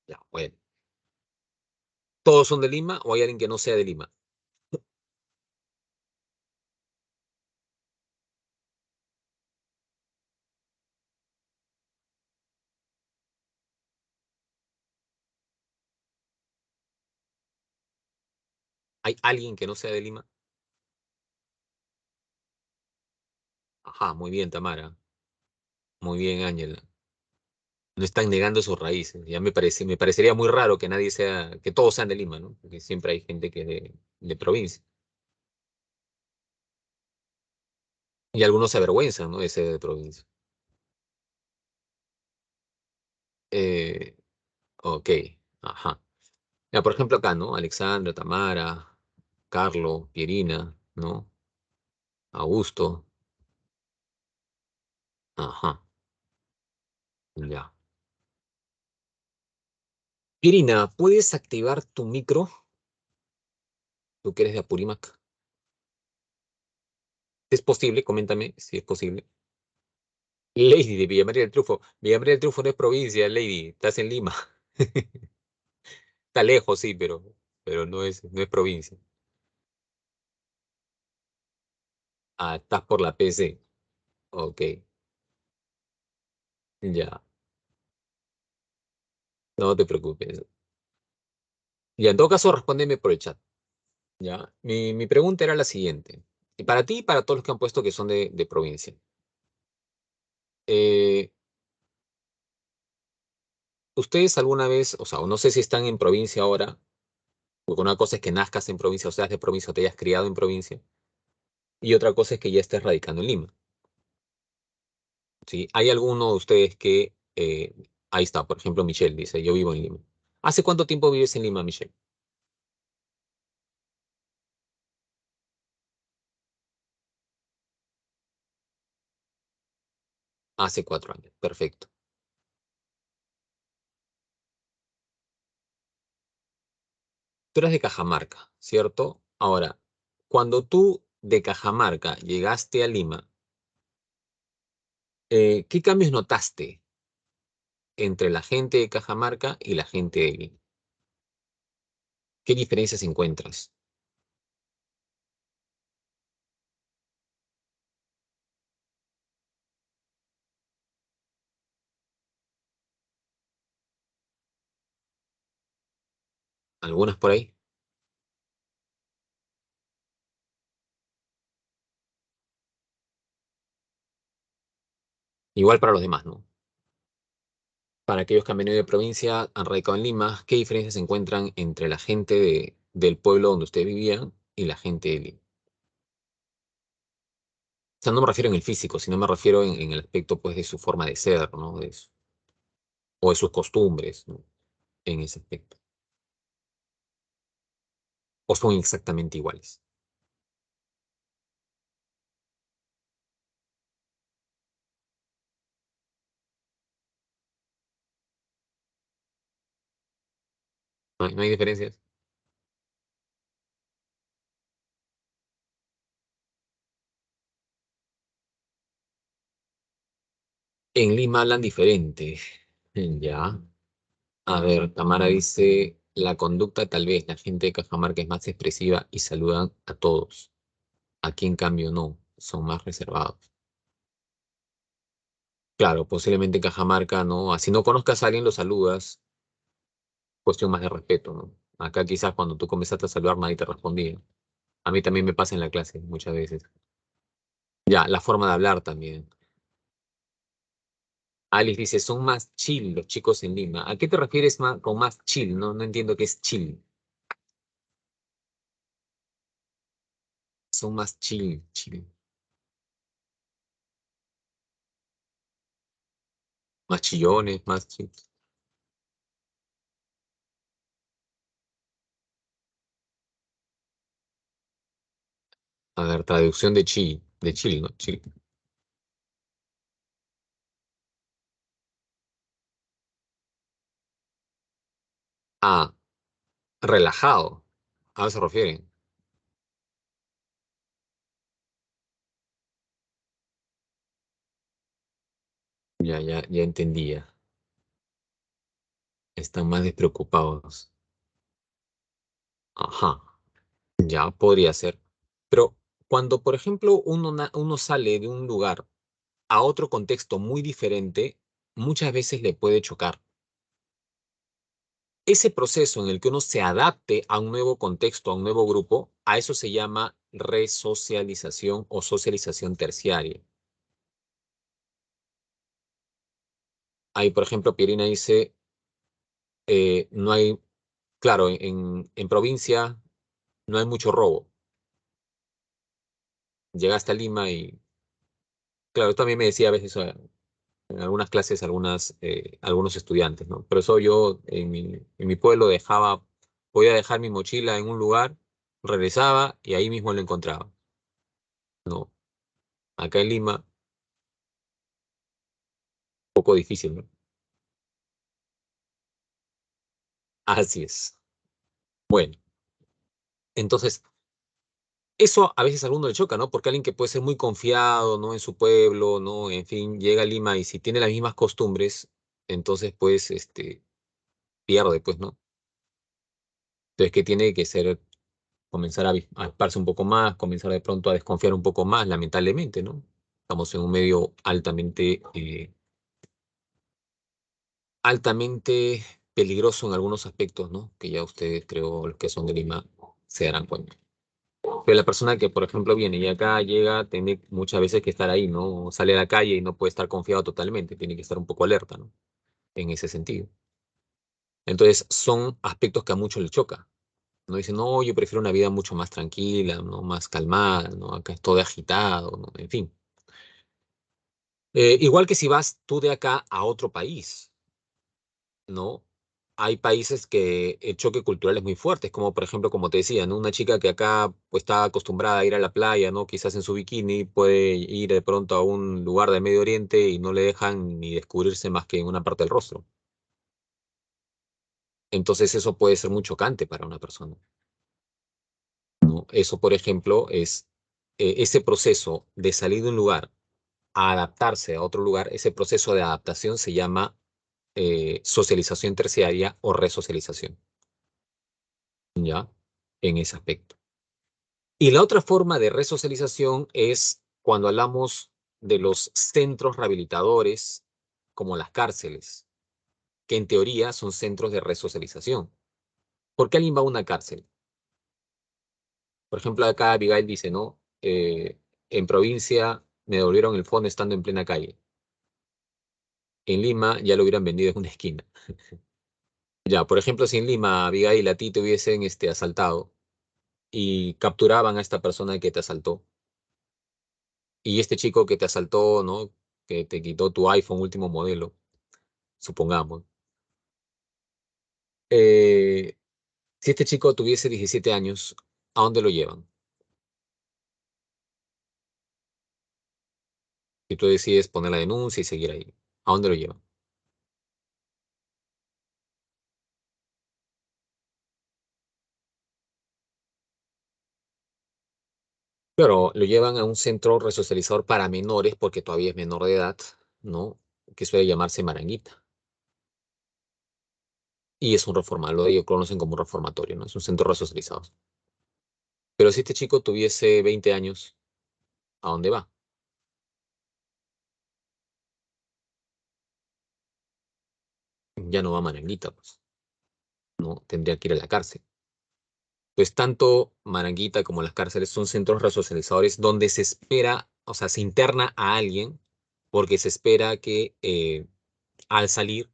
Ya, bueno. ¿Todos son de Lima o hay alguien que no sea de Lima? ¿Hay alguien que no sea de Lima? Ajá, muy bien, Tamara. Muy bien, Ángela. No están negando sus raíces. Ya me parecería muy raro que nadie sea, que todos sean de Lima, ¿no? Porque siempre hay gente que es de provincia. Y algunos se avergüenzan, ¿no? De ser de provincia. Eh, ok, ajá. Ya, por ejemplo, acá, ¿no? Alexandra, Tamara, Carlo, Pierina, ¿no? Augusto. Ajá, ya. Pierina, ¿puedes activar tu micro? Tú que eres de Apurímac. ¿Es posible? Coméntame si es posible. Lady de Villa María del Triunfo. Villa María del Triunfo no es provincia, Lady. Estás en Lima. Está lejos, sí, pero no es provincia. Ah, estás por la PC. Ok, ya. No te preocupes. Ya, en todo caso, respóndeme por el chat. Ya. Mi pregunta era la siguiente. Y para ti y para todos los que han puesto que son de provincia. Eh, ¿Ustedes alguna vez, o sea, o no sé si están en provincia ahora, Porque una cosa es que nazcas en provincia, o seas de provincia, o te hayas criado en provincia, y otra cosa es que ya estés radicando en Lima, ¿sí? ¿Hay alguno de ustedes que, ahí está, por ejemplo, Michelle dice, yo vivo en Lima. ¿Hace cuánto tiempo vives en Lima, Michelle? Hace 4 años, perfecto. Tú eres de Cajamarca, ¿cierto? Ahora, cuando tú de Cajamarca llegaste a Lima, ¿qué cambios notaste entre la gente de Cajamarca y la gente de Lima? ¿Qué diferencias encuentras? ¿Algunas por ahí? Igual para los demás, ¿no? Para aquellos que han venido de provincia, han radicado en Lima, ¿qué diferencias se encuentran entre la gente del pueblo donde ustedes vivían y la gente de Lima? O sea, no me refiero en el físico, sino me refiero en el aspecto, pues, de su forma de ser, ¿no? O de sus costumbres, ¿no? En ese aspecto. O son exactamente iguales. ¿No hay diferencias? En Lima hablan diferente. Ya. A ver, Tamara dice, la conducta tal vez, la gente de Cajamarca es más expresiva y saludan a todos. Aquí en cambio no, son más reservados. Claro, posiblemente en Cajamarca, ¿no? Así no conozcas a alguien, lo saludas, cuestión más de respeto, ¿no? Acá quizás cuando tú comenzaste a saludar nadie te respondía. A mí también me pasa en la clase muchas veces. Ya, la forma de hablar también. Alice dice, son más chill los chicos en Lima. ¿A qué te refieres con más chill? No, no entiendo qué es chill. Son más chill, chill. Más chillones, más chill. A ver, traducción de chill, ¿no? Chill. Ah, relajado. ¿A eso se refieren? Ya, ya, ya entendía. Están más despreocupados. Ajá, ya podría ser. Pero cuando, por ejemplo, uno sale de un lugar a otro contexto muy diferente, muchas veces le puede chocar. Ese proceso en el que uno se adapte a un nuevo contexto, a un nuevo grupo, a eso se llama resocialización o socialización terciaria. Ahí, por ejemplo, Pierina dice, no hay, claro, en provincia no hay mucho robo. Llegaste a Lima y, claro, también me decía a veces en algunas clases algunos estudiantes, ¿no? Pero eso yo en mi pueblo podía dejar mi mochila en un lugar, regresaba y ahí mismo lo encontraba. No, acá en Lima, un poco difícil, ¿no? Así es. Bueno, entonces, eso a veces a alguno le choca, ¿no? Porque alguien que puede ser muy confiado, ¿no? En su pueblo, ¿no? En fin, llega a Lima y si tiene las mismas costumbres, entonces, pues, pierde, pues, ¿no? Entonces, ¿qué tiene que ser? Comenzar a avisparse un poco más, comenzar de pronto a desconfiar un poco más, lamentablemente, ¿no? Estamos en un medio altamente peligroso en algunos aspectos, ¿no? Que ya ustedes, creo, los que son de Lima, se darán cuenta. Pero la persona que, por ejemplo, viene y acá llega, tiene muchas veces que estar ahí, ¿no? Sale a la calle y no puede estar confiado totalmente, tiene que estar un poco alerta, ¿no? En ese sentido. Entonces, son aspectos que a muchos les choca. No dicen, no, yo prefiero una vida mucho más tranquila, ¿no? Más calmada, ¿no? Acá es todo agitado, ¿no? En fin. Igual que si vas tú de acá a otro país, ¿no? Hay países que el choque cultural es muy fuerte, como por ejemplo, como te decía, ¿no? Una chica que acá pues, está acostumbrada a ir a la playa, ¿no? Quizás en su bikini, puede ir de pronto a un lugar de Medio Oriente y no le dejan ni descubrirse más que en una parte del rostro. Entonces eso puede ser muy chocante para una persona, ¿no? Eso, por ejemplo, es ese proceso de salir de un lugar a adaptarse a otro lugar, ese proceso de adaptación se llama socialización terciaria o resocialización, ¿ya? En ese aspecto. Y la otra forma de resocialización es cuando hablamos de los centros rehabilitadores, como las cárceles, que en teoría son centros de resocialización. ¿Por qué alguien va a una cárcel? Por ejemplo, acá Abigail dice, ¿no? En provincia me devolvieron el fondo estando en plena calle. En Lima ya lo hubieran vendido en una esquina. Ya, por ejemplo, si en Lima, Abigail, a ti te hubiesen asaltado y capturaban a esta persona que te asaltó, y este chico que te asaltó, ¿no? Que te quitó tu iPhone último modelo, supongamos. Si este chico tuviese 17 años, ¿a dónde lo llevan? Si tú decides poner la denuncia y seguir ahí, ¿a dónde lo llevan? Claro, lo llevan a un centro resocializador para menores porque todavía es menor de edad, ¿no? Que suele llamarse Maranguita. Y es un reformatorio, ellos conocen como un reformatorio, ¿no? Es un centro resocializado. Pero si este chico tuviese 20 años, ¿a dónde va? Ya no va a Maranguita, pues, ¿no? Tendría que ir a la cárcel. Pues tanto Maranguita como las cárceles son centros resocializadores donde se espera, o sea, se interna a alguien porque se espera que al salir,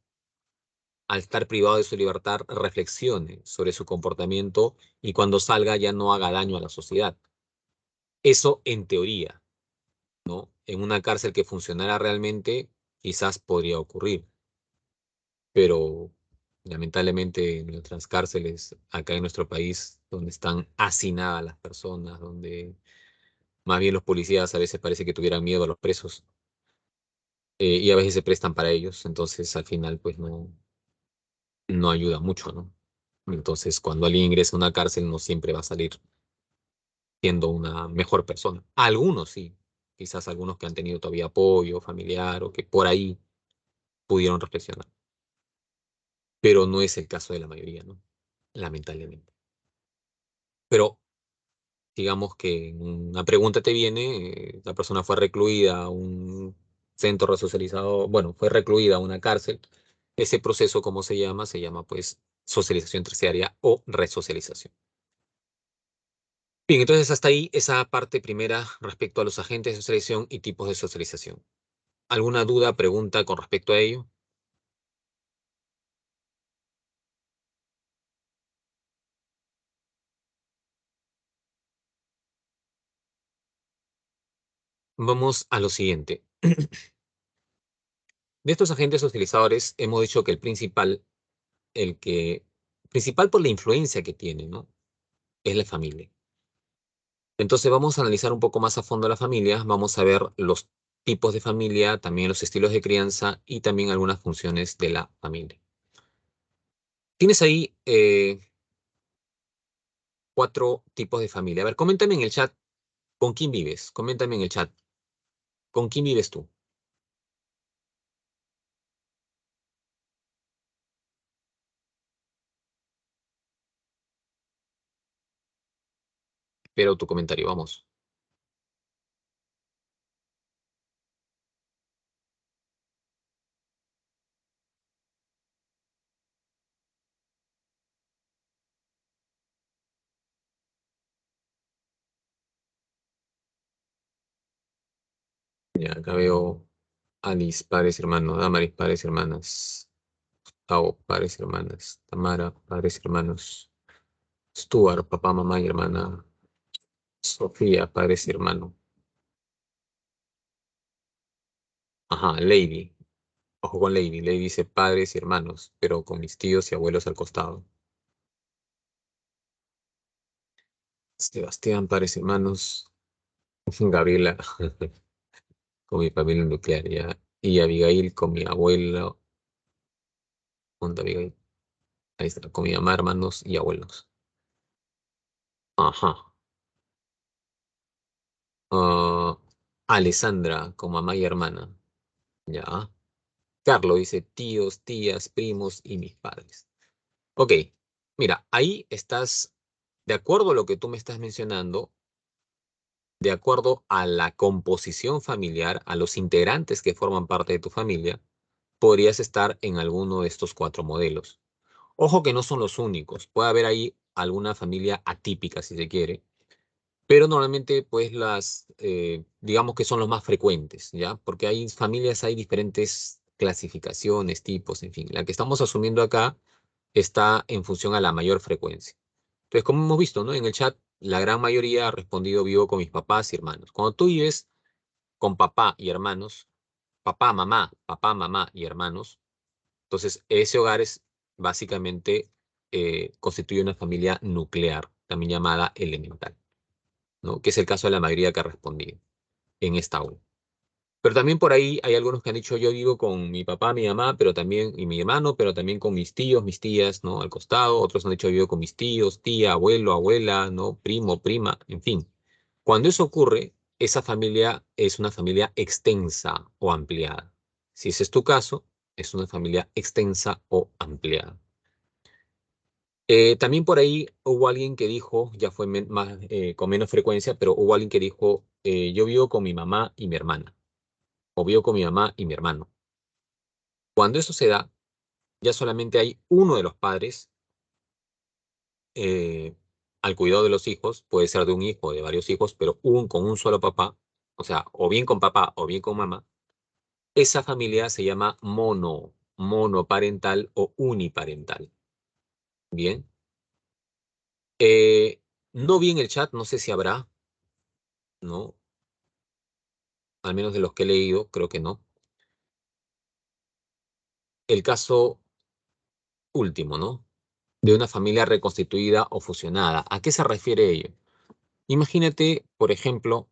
al estar privado de su libertad, reflexione sobre su comportamiento y cuando salga ya no haga daño a la sociedad. Eso en teoría, ¿no? En una cárcel que funcionara realmente, quizás podría ocurrir, pero lamentablemente en otras cárceles acá en nuestro país, donde están hacinadas las personas, donde más bien los policías a veces parece que tuvieran miedo a los presos y a veces se prestan para ellos, entonces al final pues no ayuda mucho, ¿no? Entonces cuando alguien ingresa a una cárcel no siempre va a salir siendo una mejor persona. Algunos sí, quizás algunos que han tenido todavía apoyo familiar o que por ahí pudieron reflexionar, pero no es el caso de la mayoría, ¿no? Lamentablemente. Pero digamos que una pregunta te viene, la persona fue recluida a un centro resocializado, bueno, fue recluida a una cárcel. Ese proceso, ¿cómo se llama? Se llama pues socialización terciaria o resocialización. Bien, entonces hasta ahí esa parte primera respecto a los agentes de socialización y tipos de socialización. ¿Alguna duda, pregunta con respecto a ello? Vamos a lo siguiente. De estos agentes socializadores hemos dicho que el que, principal por la influencia que tiene, ¿no? Es la familia. Entonces vamos a analizar un poco más a fondo la familia, vamos a ver los tipos de familia, también los estilos de crianza y también algunas funciones de la familia. Tienes ahí cuatro tipos de familia. A ver, coméntame en el chat con quién vives. Coméntame en el chat con quién vives tú. Espero tu comentario, vamos. Ya, acá veo Alice, padres y hermanos, Damaris, padres y hermanas, Tao, padres y hermanas, Tamara, padres y hermanos. Stuart, papá, mamá y hermana. Sofía, padres y hermano. Ajá, Lady. Ojo con Lady. Lady dice padres y hermanos, pero con mis tíos y abuelos al costado. Sebastián, padres y hermanos. Gabriela, con mi familia nuclear, ya. Y Abigail con mi abuelo. ¿Dónde Abigail? Ahí está, con mi mamá, hermanos y abuelos. Ajá. Ah, Alessandra, con mamá y hermana. Ya. Carlos dice tíos, tías, primos y mis padres. Ok, mira, ahí estás, de acuerdo a lo que tú me estás mencionando, de acuerdo a la composición familiar, a los integrantes que forman parte de tu familia, podrías estar en alguno de estos cuatro modelos. Ojo que no son los únicos, puede haber ahí alguna familia atípica si se quiere, pero normalmente pues digamos que son los más frecuentes, ¿ya? Porque hay familias, hay diferentes clasificaciones, tipos, en fin. La que estamos asumiendo acá está en función a la mayor frecuencia. Entonces, como hemos visto, ¿no? En el chat, la gran mayoría ha respondido vivo con mis papás y hermanos. Cuando tú vives con papá y hermanos, papá, mamá y hermanos, entonces ese hogar es básicamente constituye una familia nuclear, también llamada elemental, ¿no? Que es el caso de la mayoría que ha respondido en esta aula. Pero también por ahí hay algunos que han dicho yo vivo con mi papá, mi mamá, pero también, y mi hermano, pero también con mis tíos, mis tías, ¿no? Al costado. Otros han dicho vivo con mis tíos, tía, abuelo, abuela, ¿no? Primo, prima, en fin. Cuando eso ocurre, esa familia es una familia extensa o ampliada. Si ese es tu caso, es una familia extensa o ampliada. También por ahí hubo alguien que dijo, ya fue más, con menos frecuencia, pero hubo alguien que dijo, yo vivo con mi mamá y mi hermana, o vivo con mi mamá y mi hermano. Cuando eso se da, ya solamente hay uno de los padres eh, al cuidado de los hijos, puede ser de un hijo o de varios hijos, pero con un solo papá, o sea, o bien con papá o bien con mamá. Esa familia se llama monoparental o uniparental. Bien. No vi en el chat, no sé si habrá, ¿no? Al menos de los que he leído, creo que no. El caso último, ¿no? De una familia reconstituida o fusionada. ¿A qué se refiere ello? Imagínate, por ejemplo,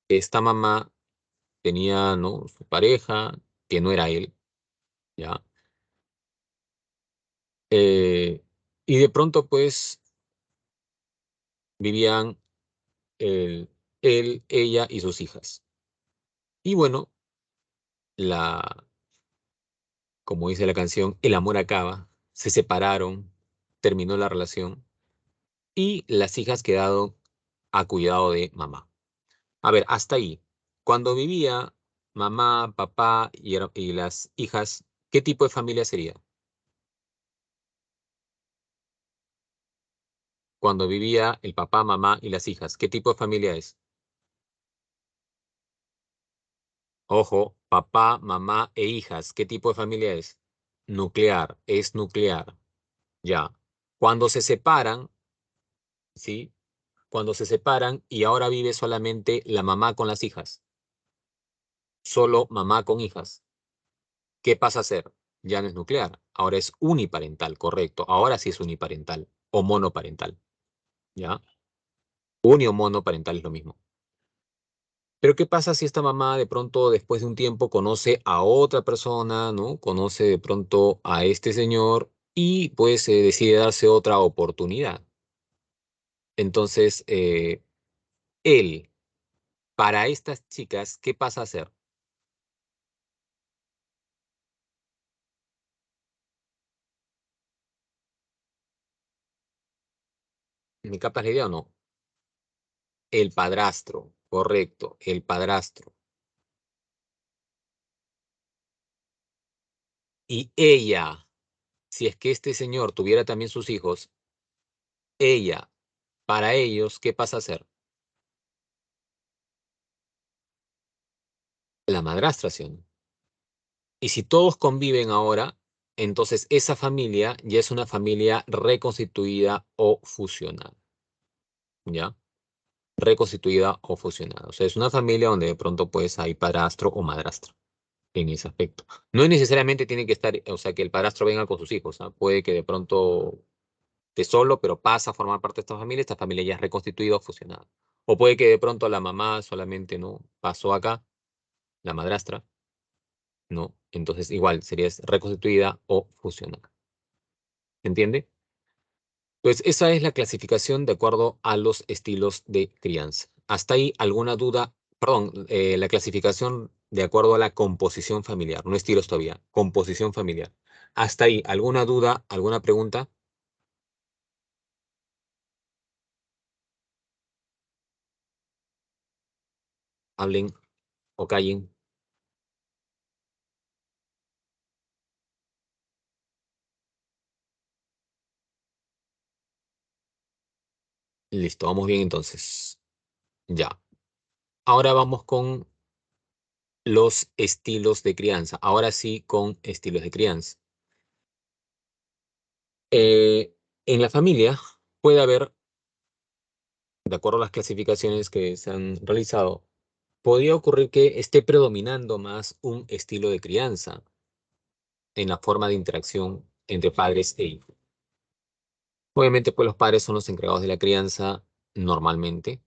que esta mamá tenía, ¿no? Su pareja, que no era él, ¿ya? Y de pronto, pues, vivían él, ella y sus hijas. Y bueno, la, como dice la canción, el amor acaba, se separaron, terminó la relación y las hijas quedaron a cuidado de mamá. A ver, hasta ahí. Cuando vivía mamá, papá y las hijas, ¿qué tipo de familia sería? Cuando vivía el papá, mamá y las hijas, ¿qué tipo de familia es? Ojo, papá, mamá e hijas, ¿qué tipo de familia es? Nuclear, es nuclear. Ya. Cuando se separan, ¿sí? Cuando se separan y ahora vive solamente la mamá con las hijas, solo mamá con hijas, ¿qué pasa a ser? Ya no es nuclear, ahora es uniparental, correcto. Ahora sí es uniparental o monoparental, ¿ya? Uni o monoparental es lo mismo. Pero ¿qué pasa si esta mamá de pronto, después de un tiempo, conoce a otra persona, ¿no? Conoce de pronto a este señor y pues decide darse otra oportunidad. Entonces, él, para estas chicas, ¿qué pasa a ser? ¿Me captas la idea o no? El padrastro, correcto, el padrastro. Y ella, si es que este señor tuviera también sus hijos, ella, para ellos, ¿qué pasa a ser? La madrastra, ¿sí o no? Y si todos conviven ahora, entonces esa familia ya es una familia reconstituida o fusionada, ¿ya? Reconstituida o fusionada. O sea, es una familia donde de pronto pues hay padrastro o madrastra en ese aspecto. No necesariamente tiene que estar, o sea, que el padrastro venga con sus hijos, ¿ah? Puede que de pronto esté solo, pero pasa a formar parte de esta familia ya es reconstituida o fusionada. O puede que de pronto la mamá solamente no pasó acá, la madrastra, ¿no? Entonces igual sería reconstituida o fusionada. ¿Entiende? Pues esa es la clasificación de acuerdo a los estilos de crianza. ¿Hasta ahí alguna duda? Perdón, la clasificación de acuerdo a la composición familiar, no estilos todavía, composición familiar. ¿Hasta ahí alguna duda, alguna pregunta? Hablen o callen. Listo, vamos bien entonces. Ya. Ahora vamos con los estilos de crianza. Ahora sí, con estilos de crianza. En la familia puede haber, de acuerdo a las clasificaciones que se han realizado, podría ocurrir que esté predominando más un estilo de crianza en la forma de interacción entre padres e hijos. Obviamente, pues los padres son los encargados de la crianza normalmente.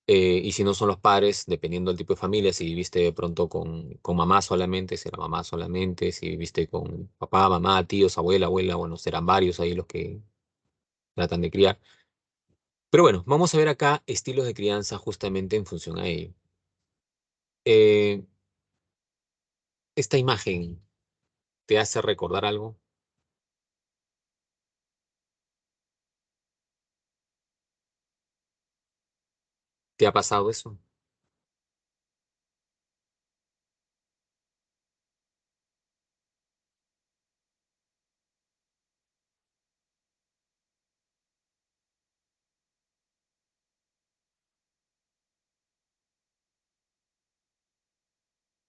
Y si no son los padres, dependiendo del tipo de familia, si viviste de pronto con mamá solamente, será mamá solamente. Si viviste con papá, mamá, tíos, abuela, bueno, serán varios ahí los que tratan de criar. Pero bueno, vamos a ver acá estilos de crianza justamente en función a ello. Eh, esta imagen te hace recordar algo. ¿Te ha pasado eso?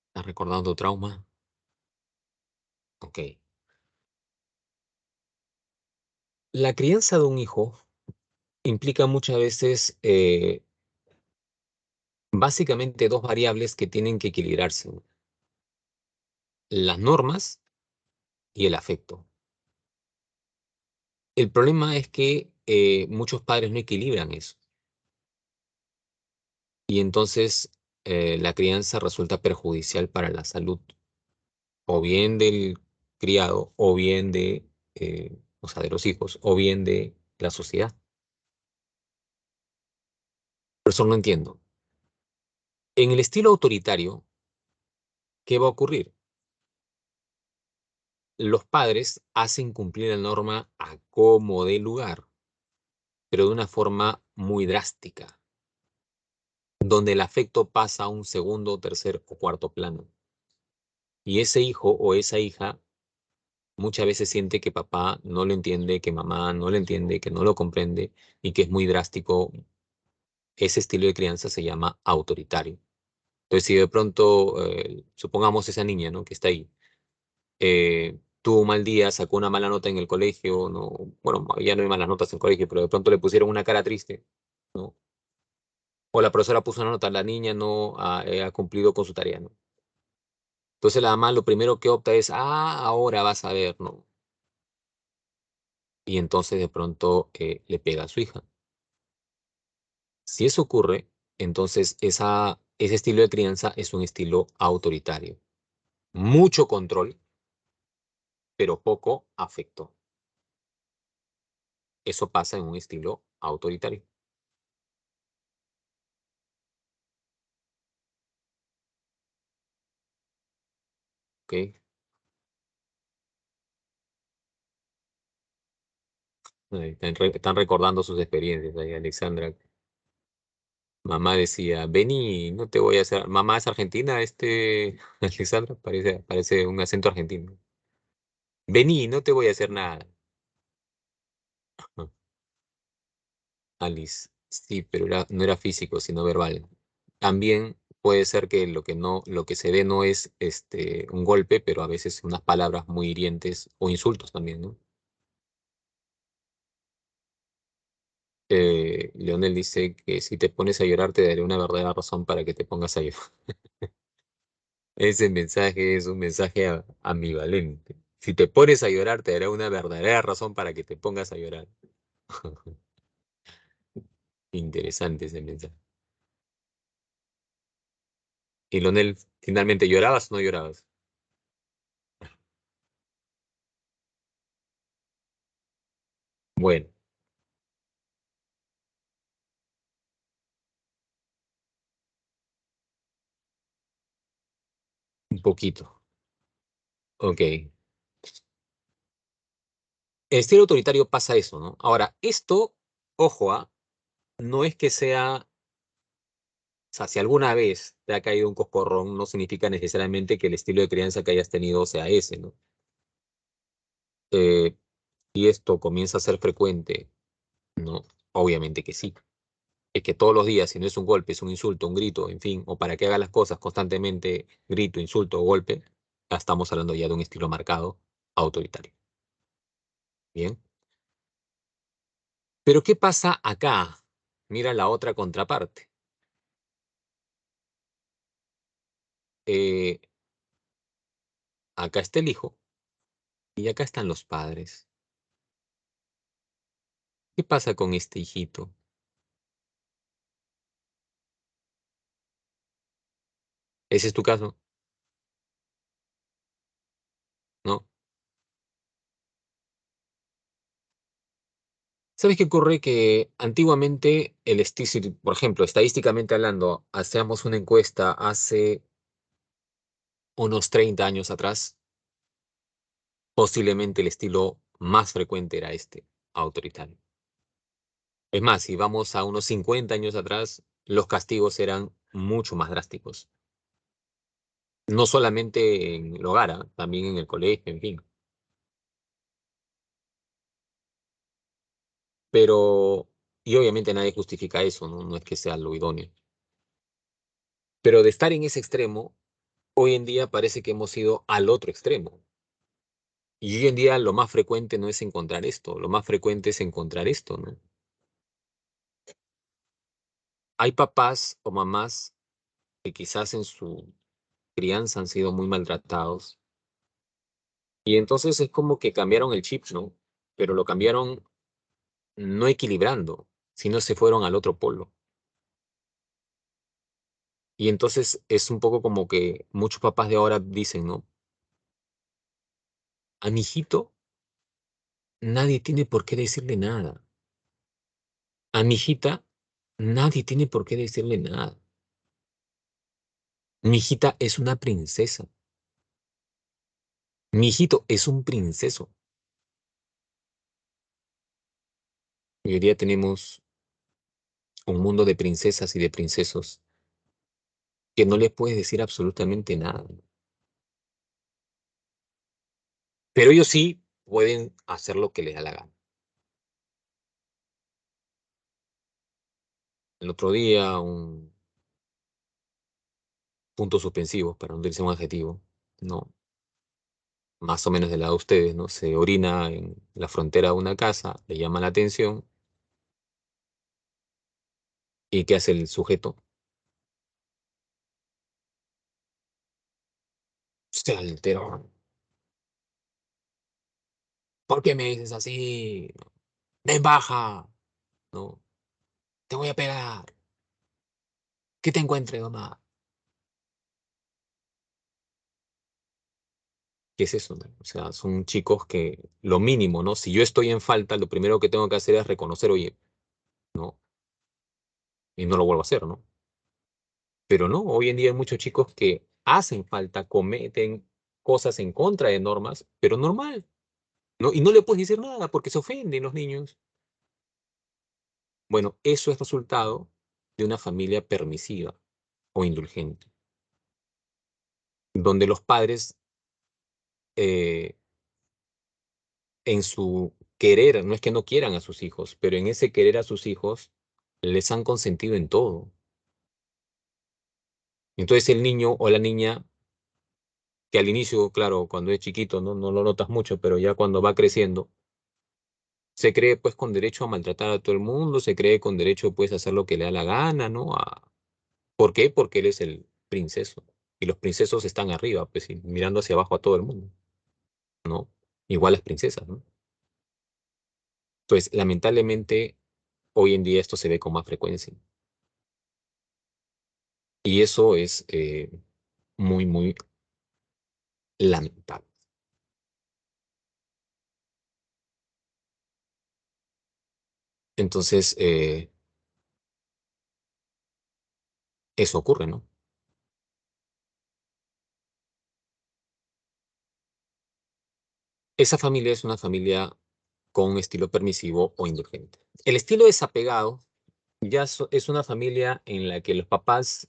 ¿Estás recordando tu trauma? Ok. La crianza de un hijo implica muchas veces básicamente dos variables que tienen que equilibrarse: las normas y el afecto. El problema es que muchos padres no equilibran eso y entonces la crianza resulta perjudicial para la salud o bien del criado o bien o sea, de los hijos o bien de la sociedad. Por eso no entiendo. En el estilo autoritario, ¿qué va a ocurrir? Los padres hacen cumplir la norma a como dé lugar, pero de una forma muy drástica, donde el afecto pasa a un segundo, tercer o cuarto plano. Y ese hijo o esa hija muchas veces siente que papá no lo entiende, que mamá no lo entiende, que no lo comprende y que es muy drástico. Ese estilo de crianza se llama autoritario. Entonces, si de pronto, supongamos esa niña, ¿no? Que está ahí, tuvo un mal día, sacó una mala nota en el colegio, no, bueno, ya no hay malas notas en el colegio, pero de pronto le pusieron una cara triste, ¿no? O la profesora puso una nota, la niña no ha cumplido con su tarea, ¿no? Entonces la mamá lo primero que opta es, ahora vas a ver, ¿no? Y entonces de pronto le pega a su hija. Si eso ocurre, entonces ese estilo de crianza es un estilo autoritario. Mucho control, pero poco afecto. Eso pasa en un estilo autoritario. ¿Ok? Están recordando sus experiencias ahí, Alexandra. Mamá decía, Vení, no te voy a hacer. Mamá es argentina, Alexandra, parece un acento argentino. Vení, no te voy a hacer nada. Alice, sí, pero no era físico, sino verbal. También puede ser que lo que se ve no es un golpe, pero a veces unas palabras muy hirientes o insultos también, ¿no? Leonel dice que si te pones a llorar te daré una verdadera razón para que te pongas a llorar. Ese mensaje es un mensaje ambivalente. Si te pones a llorar te daré una verdadera razón para que te pongas a llorar. Interesante ese mensaje. Y Leonel, ¿finalmente llorabas o no llorabas? Bueno, un poquito. Ok. El estilo autoritario pasa eso, ¿no? Ahora, esto, ojo, no es que sea, o sea, si alguna vez te ha caído un coscorrón, no significa necesariamente que el estilo de crianza que hayas tenido sea ese, ¿no? Eh, y esto comienza a ser frecuente, ¿no? Obviamente que sí. Es que todos los días, si no es un golpe, es un insulto, un grito, en fin, o para que haga las cosas constantemente, grito, insulto o golpe, ya estamos hablando ya de un estilo marcado autoritario. Bien. Pero ¿qué pasa acá? Mira la otra contraparte. Eh, Acá está el hijo y acá están los padres. ¿Qué pasa con este hijito? Ese es tu caso, ¿no? ¿Sabes qué ocurre? Que antiguamente si, por ejemplo, estadísticamente hablando, hacíamos una encuesta hace unos 30 años atrás, posiblemente el estilo más frecuente era este, autoritario. Es más, si vamos a unos 50 años atrás, los castigos eran mucho más drásticos. No solamente en el hogar, también en el colegio, en fin. Pero, y obviamente nadie justifica eso, ¿no? No es que sea lo idóneo. Pero de estar en ese extremo, hoy en día parece que hemos ido al otro extremo. Y hoy en día lo más frecuente no es encontrar esto, lo más frecuente es encontrar esto, ¿no? Hay papás o mamás que quizás en su crianza han sido muy maltratados y entonces es como que cambiaron el chip, ¿no? Pero lo cambiaron no equilibrando, sino se fueron al otro polo. Y entonces es un poco como que muchos papás de ahora dicen, ¿no? A mi hijito nadie tiene por qué decirle nada. A mi hijita nadie tiene por qué decirle nada. Mi hijita es una princesa. Mi hijito es un princeso. Y hoy día tenemos un mundo de princesas y de princesos que no les puedes decir absolutamente nada. Pero ellos sí pueden hacer lo que les da la gana. El otro día, un punto suspensivo, para no utilizar un adjetivo, ¿no? Más o menos del lado de ustedes, ¿no? Se orina en la frontera de una casa, le llama la atención, ¿y qué hace el sujeto? Se alteró. ¿Por qué me dices así? Ven, baja, ¿no? Te voy a pegar. ¿Qué te encuentre, mamá? ¿Qué es eso, no? O sea, son chicos que lo mínimo, ¿no? Si yo estoy en falta, lo primero que tengo que hacer es reconocer, oye, ¿no? Y no lo vuelvo a hacer, ¿no? Pero no, hoy en día hay muchos chicos que hacen falta, cometen cosas en contra de normas, pero normal, ¿no? Y no le puedes decir nada porque se ofenden los niños. Bueno, eso es resultado de una familia permisiva o indulgente, donde los padres, eh, en su querer, no es que no quieran a sus hijos, pero en ese querer a sus hijos, les han consentido en todo. Entonces el niño o la niña, que al inicio, claro, cuando es chiquito, no lo notas mucho, pero ya cuando va creciendo, se cree pues con derecho a maltratar a todo el mundo, se cree con derecho pues a hacer lo que le da la gana, ¿no? ¿Por qué? Porque él es el princeso. Y los princesos están arriba, pues, y mirando hacia abajo a todo el mundo, ¿no? Igual las princesas, ¿no? Entonces, lamentablemente, hoy en día esto se ve con más frecuencia. Y eso es muy, muy lamentable. Entonces, eso ocurre, ¿no? Esa familia es una familia con un estilo permisivo o indulgente. El estilo desapegado ya es una familia en la que los papás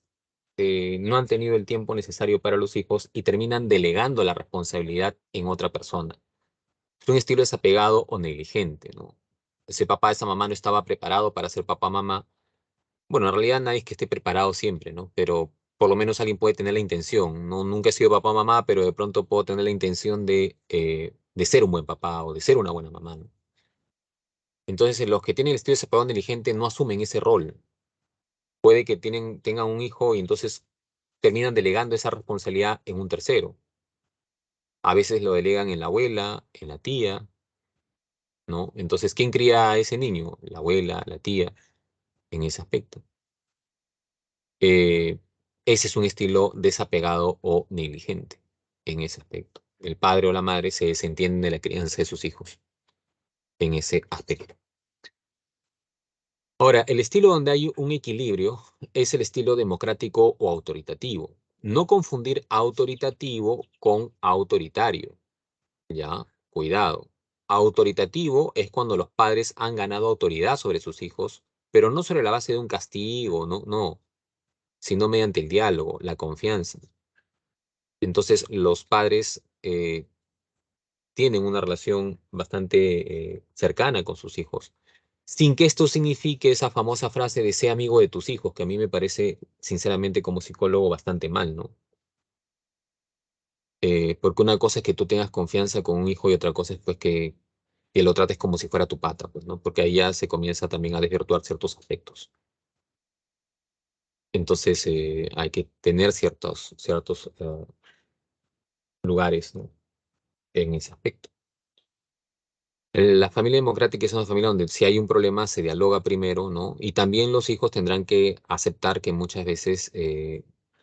no han tenido el tiempo necesario para los hijos y terminan delegando la responsabilidad en otra persona. Es un estilo desapegado o negligente, ¿no? Ese papá, esa mamá no estaba preparado para ser papá, mamá. Bueno, en realidad nadie es que esté preparado siempre, ¿no? Pero por lo menos alguien puede tener la intención, ¿no? Nunca he sido papá, mamá, pero de pronto puedo tener la intención de ser un buen papá o de ser una buena mamá, ¿no? Entonces, los que tienen el estilo desapegado o negligente no asumen ese rol. Puede que tengan un hijo y entonces terminan delegando esa responsabilidad en un tercero. A veces lo delegan en la abuela, en la tía, ¿no? Entonces, ¿quién cría a ese niño? La abuela, la tía, en ese aspecto. Eh, Ese es un estilo desapegado o negligente en ese aspecto. El padre o la madre se desentienden de la crianza de sus hijos en ese aspecto. Ahora, el estilo donde hay un equilibrio es el estilo democrático o autoritativo. No confundir autoritativo con autoritario. Ya, cuidado. Autoritativo es cuando los padres han ganado autoridad sobre sus hijos, pero no sobre la base de un castigo, no, sino mediante el diálogo, la confianza. Entonces, los padres tienen una relación bastante cercana con sus hijos, sin que esto signifique esa famosa frase de sé amigo de tus hijos, que a mí me parece, sinceramente, como psicólogo, bastante mal, ¿no? Porque una cosa es que tú tengas confianza con un hijo y otra cosa es pues que lo trates como si fuera tu pata, pues, ¿no? Porque ahí ya se comienza también a desvirtuar ciertos aspectos. Entonces hay que tener ciertos lugares, ¿no? En ese aspecto. La familia democrática es una familia donde si hay un problema se dialoga primero, ¿no? Y también los hijos tendrán que aceptar que muchas veces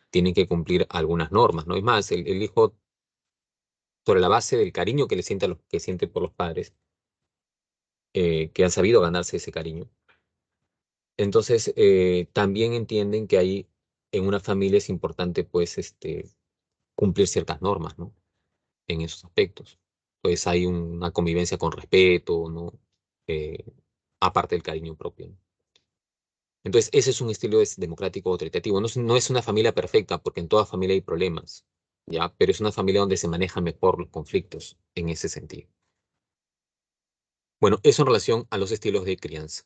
tienen que cumplir algunas normas, ¿no? Es más, el hijo, sobre la base del cariño que le siente a los, que siente por los padres, que han sabido ganarse ese cariño. Entonces, también entienden que hay en una familia es importante, pues, cumplir ciertas normas, ¿no? En esos aspectos. Pues hay una convivencia con respeto, ¿no? Eh, Aparte del cariño propio, ¿no? Entonces, ese es un estilo democrático autoritativo. No es una familia perfecta, porque en toda familia hay problemas, ¿ya? Pero es una familia donde se manejan mejor los conflictos en ese sentido. Bueno, eso en relación a los estilos de crianza.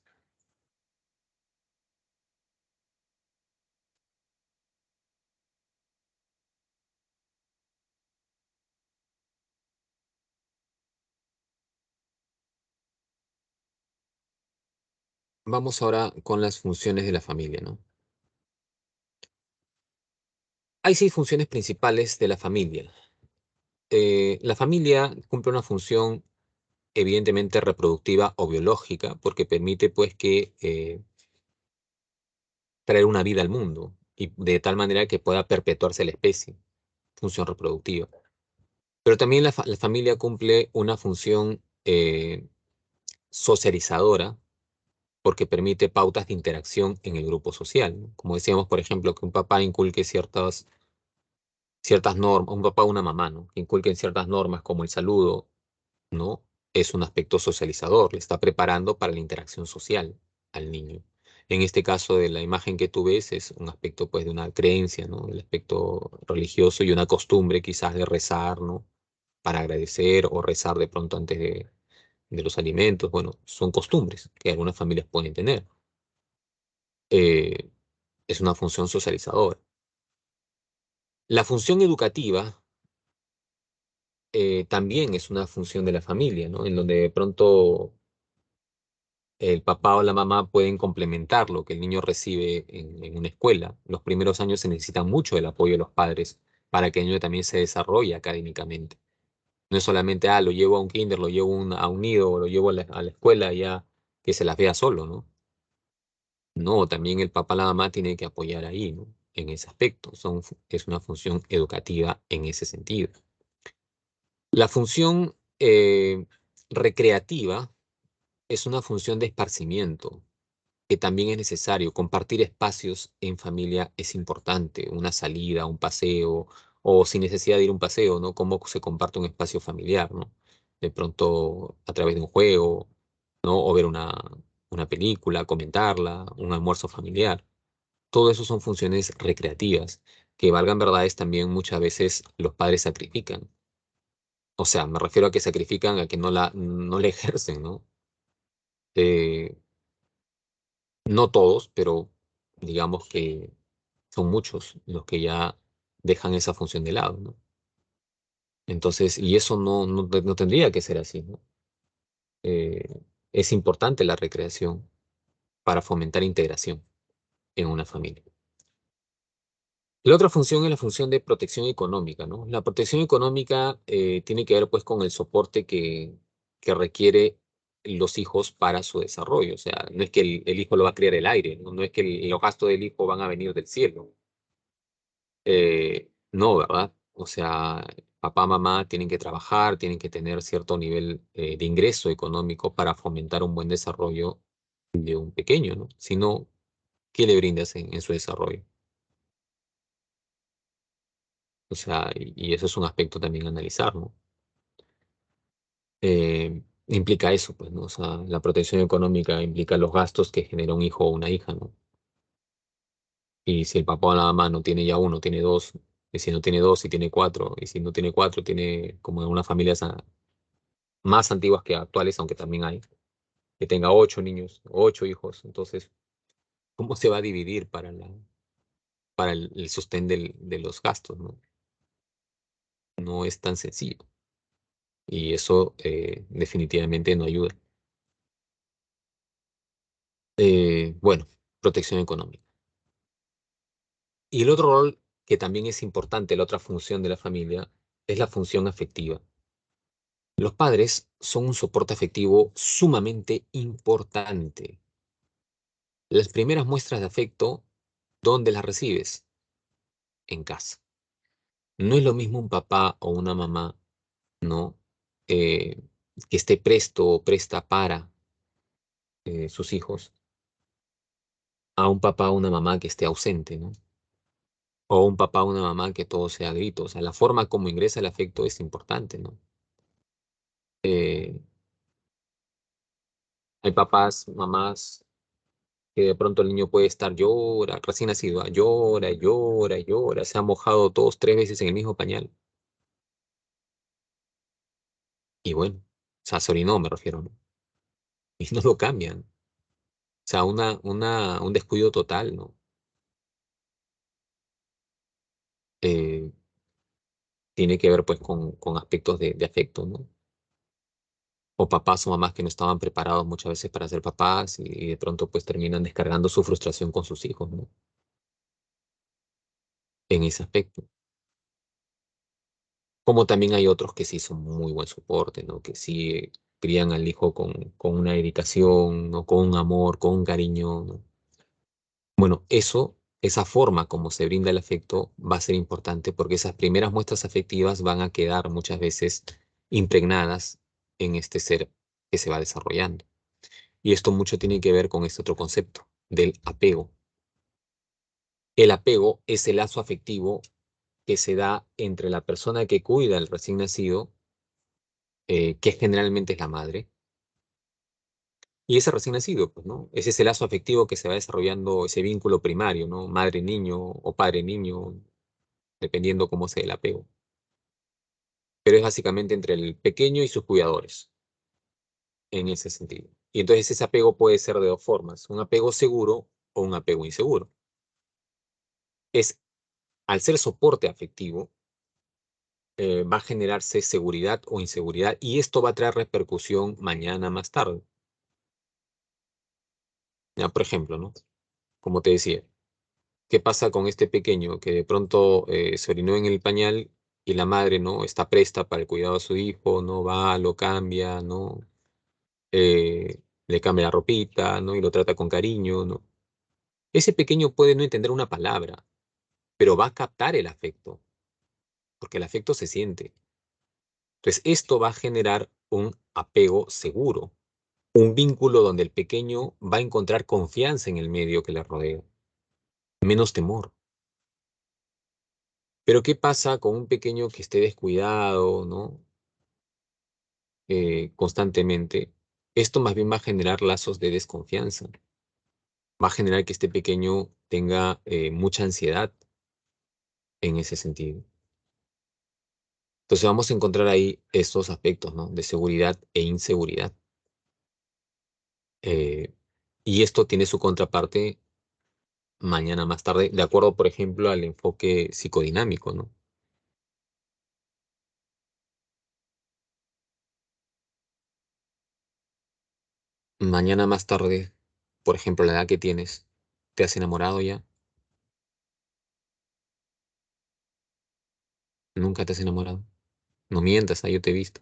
Vamos ahora con las funciones de la familia, ¿no? Hay 6 funciones principales de la familia. La familia cumple una función evidentemente reproductiva o biológica porque permite pues que traer una vida al mundo y de tal manera que pueda perpetuarse la especie, función reproductiva. Pero también la familia cumple una función socializadora porque permite pautas de interacción en el grupo social, ¿no? Como decíamos, por ejemplo, que un papá inculque ciertas normas, un papá o una mamá, ¿no? Que inculquen ciertas normas como el saludo, ¿no? Es un aspecto socializador, le está preparando para la interacción social al niño. En este caso de la imagen que tú ves es un aspecto pues de una creencia, ¿no? El aspecto religioso y una costumbre quizás de rezar, ¿no? Para agradecer o rezar de pronto antes de los alimentos. Bueno, son costumbres que algunas familias pueden tener. Eh, es una función socializadora. La función educativa también es una función de la familia, ¿no? En donde de pronto el papá o la mamá pueden complementar lo que el niño recibe en una escuela. Los primeros años se necesita mucho el apoyo de los padres para que el niño también se desarrolle académicamente. No es solamente, lo llevo a un kinder, lo llevo a un nido, o lo llevo a la escuela y ya que se las vea solo, ¿no? No, también el papá, la mamá tiene que apoyar ahí, ¿no? En ese aspecto. Es una función educativa en ese sentido. La función recreativa es una función de esparcimiento que también es necesario. Compartir espacios en familia es importante, una salida, un paseo, o sin necesidad de ir a un paseo, ¿no? Cómo se comparte un espacio familiar, ¿no? De pronto a través de un juego, ¿no? O ver una película, comentarla, un almuerzo familiar. Todo eso son funciones recreativas que, valgan verdades, también muchas veces los padres sacrifican. O sea, me refiero a que sacrifican, a que no la ejercen, ¿no? Eh, no todos, pero digamos que son muchos los que ya dejan esa función de lado, ¿no? Entonces, y eso no tendría que ser así, ¿no? Eh, es importante la recreación para fomentar integración en una familia. La otra función es la función de protección económica, ¿no? La protección económica tiene que ver pues con el soporte que requiere los hijos para su desarrollo. O sea, no es que el hijo lo va a criar el aire, ¿no? No es que los gastos del hijo van a venir del cielo. No, ¿verdad? O sea, papá, mamá tienen que trabajar, tienen que tener cierto nivel de ingreso económico para fomentar un buen desarrollo de un pequeño, ¿no? Si no, ¿qué le brindas en su desarrollo? O sea, y eso es un aspecto también a analizar, ¿no? Implica eso, pues, ¿no? O sea, la protección económica implica los gastos que genera un hijo o una hija, ¿no? Y si el papá o la mamá no tiene ya uno, tiene dos, y si no tiene dos, y tiene cuatro, y si no tiene cuatro, tiene como en una familia más antiguas que actuales, aunque también hay, que tenga 8 niños, 8 hijos. Entonces, ¿cómo se va a dividir para el sostén de los gastos, ¿no? No es tan sencillo. Y eso definitivamente no ayuda. Bueno, protección económica. Y el otro rol que también es importante, la otra función de la familia, es la función afectiva. Los padres son un soporte afectivo sumamente importante. Las primeras muestras de afecto, ¿dónde las recibes? En casa. No es lo mismo un papá o una mamá, ¿no? Eh, que esté presto o presta para sus hijos, a un papá o una mamá que esté ausente, ¿no? O un papá o una mamá que todo sea a gritos. O sea, la forma como ingresa el afecto es importante, ¿no? Eh, hay papás, mamás, que de pronto el niño puede estar llora, recién nacido, llora, llora, llora, se ha mojado 2, 3 veces en el mismo pañal. Y bueno, o sea, se orinó, me refiero, ¿no? Y no lo cambian. O sea, un descuido total, ¿no? Eh, tiene que ver pues con aspectos de afecto, ¿no? O papás o mamás que no estaban preparados muchas veces para ser papás y de pronto pues terminan descargando su frustración con sus hijos, ¿no? En ese aspecto. Como también hay otros que sí son muy buen soporte, ¿no? Que sí crían al hijo con una dedicación, ¿no? Con un amor, con un cariño, ¿no? Bueno, esa forma como se brinda el afecto va a ser importante porque esas primeras muestras afectivas van a quedar muchas veces impregnadas en este ser que se va desarrollando. Y esto mucho tiene que ver con este otro concepto del apego. El apego es el lazo afectivo que se da entre la persona que cuida al recién nacido, que generalmente es la madre, y ese recién nacido, pues, ¿no? Es ese lazo afectivo que se va desarrollando, ese vínculo primario, ¿no? Madre-niño o padre-niño, dependiendo cómo sea el apego. Pero es básicamente entre el pequeño y sus cuidadores, en ese sentido. Y entonces ese apego puede ser de dos formas, un apego seguro o un apego inseguro. Es Al ser soporte afectivo, va a generarse seguridad o inseguridad y esto va a traer repercusión mañana más tarde. Ya, por ejemplo, ¿no? Como te decía, ¿qué pasa con este pequeño que de pronto se orinó en el pañal y la madre, ¿no? Está presta para el cuidado de su hijo, ¿no? Va, lo cambia, ¿no? Le cambia la ropita, ¿no? Y lo trata con cariño, ¿no? Ese pequeño puede no entender una palabra, pero va a captar el afecto, porque el afecto se siente. Entonces, esto va a generar un apego seguro, un vínculo donde el pequeño va a encontrar confianza en el medio que le rodea, menos temor. Pero ¿qué pasa con un pequeño que esté descuidado, ¿no? Constantemente? Esto más bien va a generar lazos de desconfianza, va a generar que este pequeño tenga mucha ansiedad en ese sentido. Entonces vamos a encontrar ahí estos aspectos, ¿no? De seguridad e inseguridad. Eh, y esto tiene su contraparte mañana más tarde, de acuerdo, por ejemplo, al enfoque psicodinámico, ¿no? Mañana más tarde, por ejemplo, la edad que tienes, ¿te has enamorado ya? ¿Nunca te has enamorado? No mientas, yo te he visto.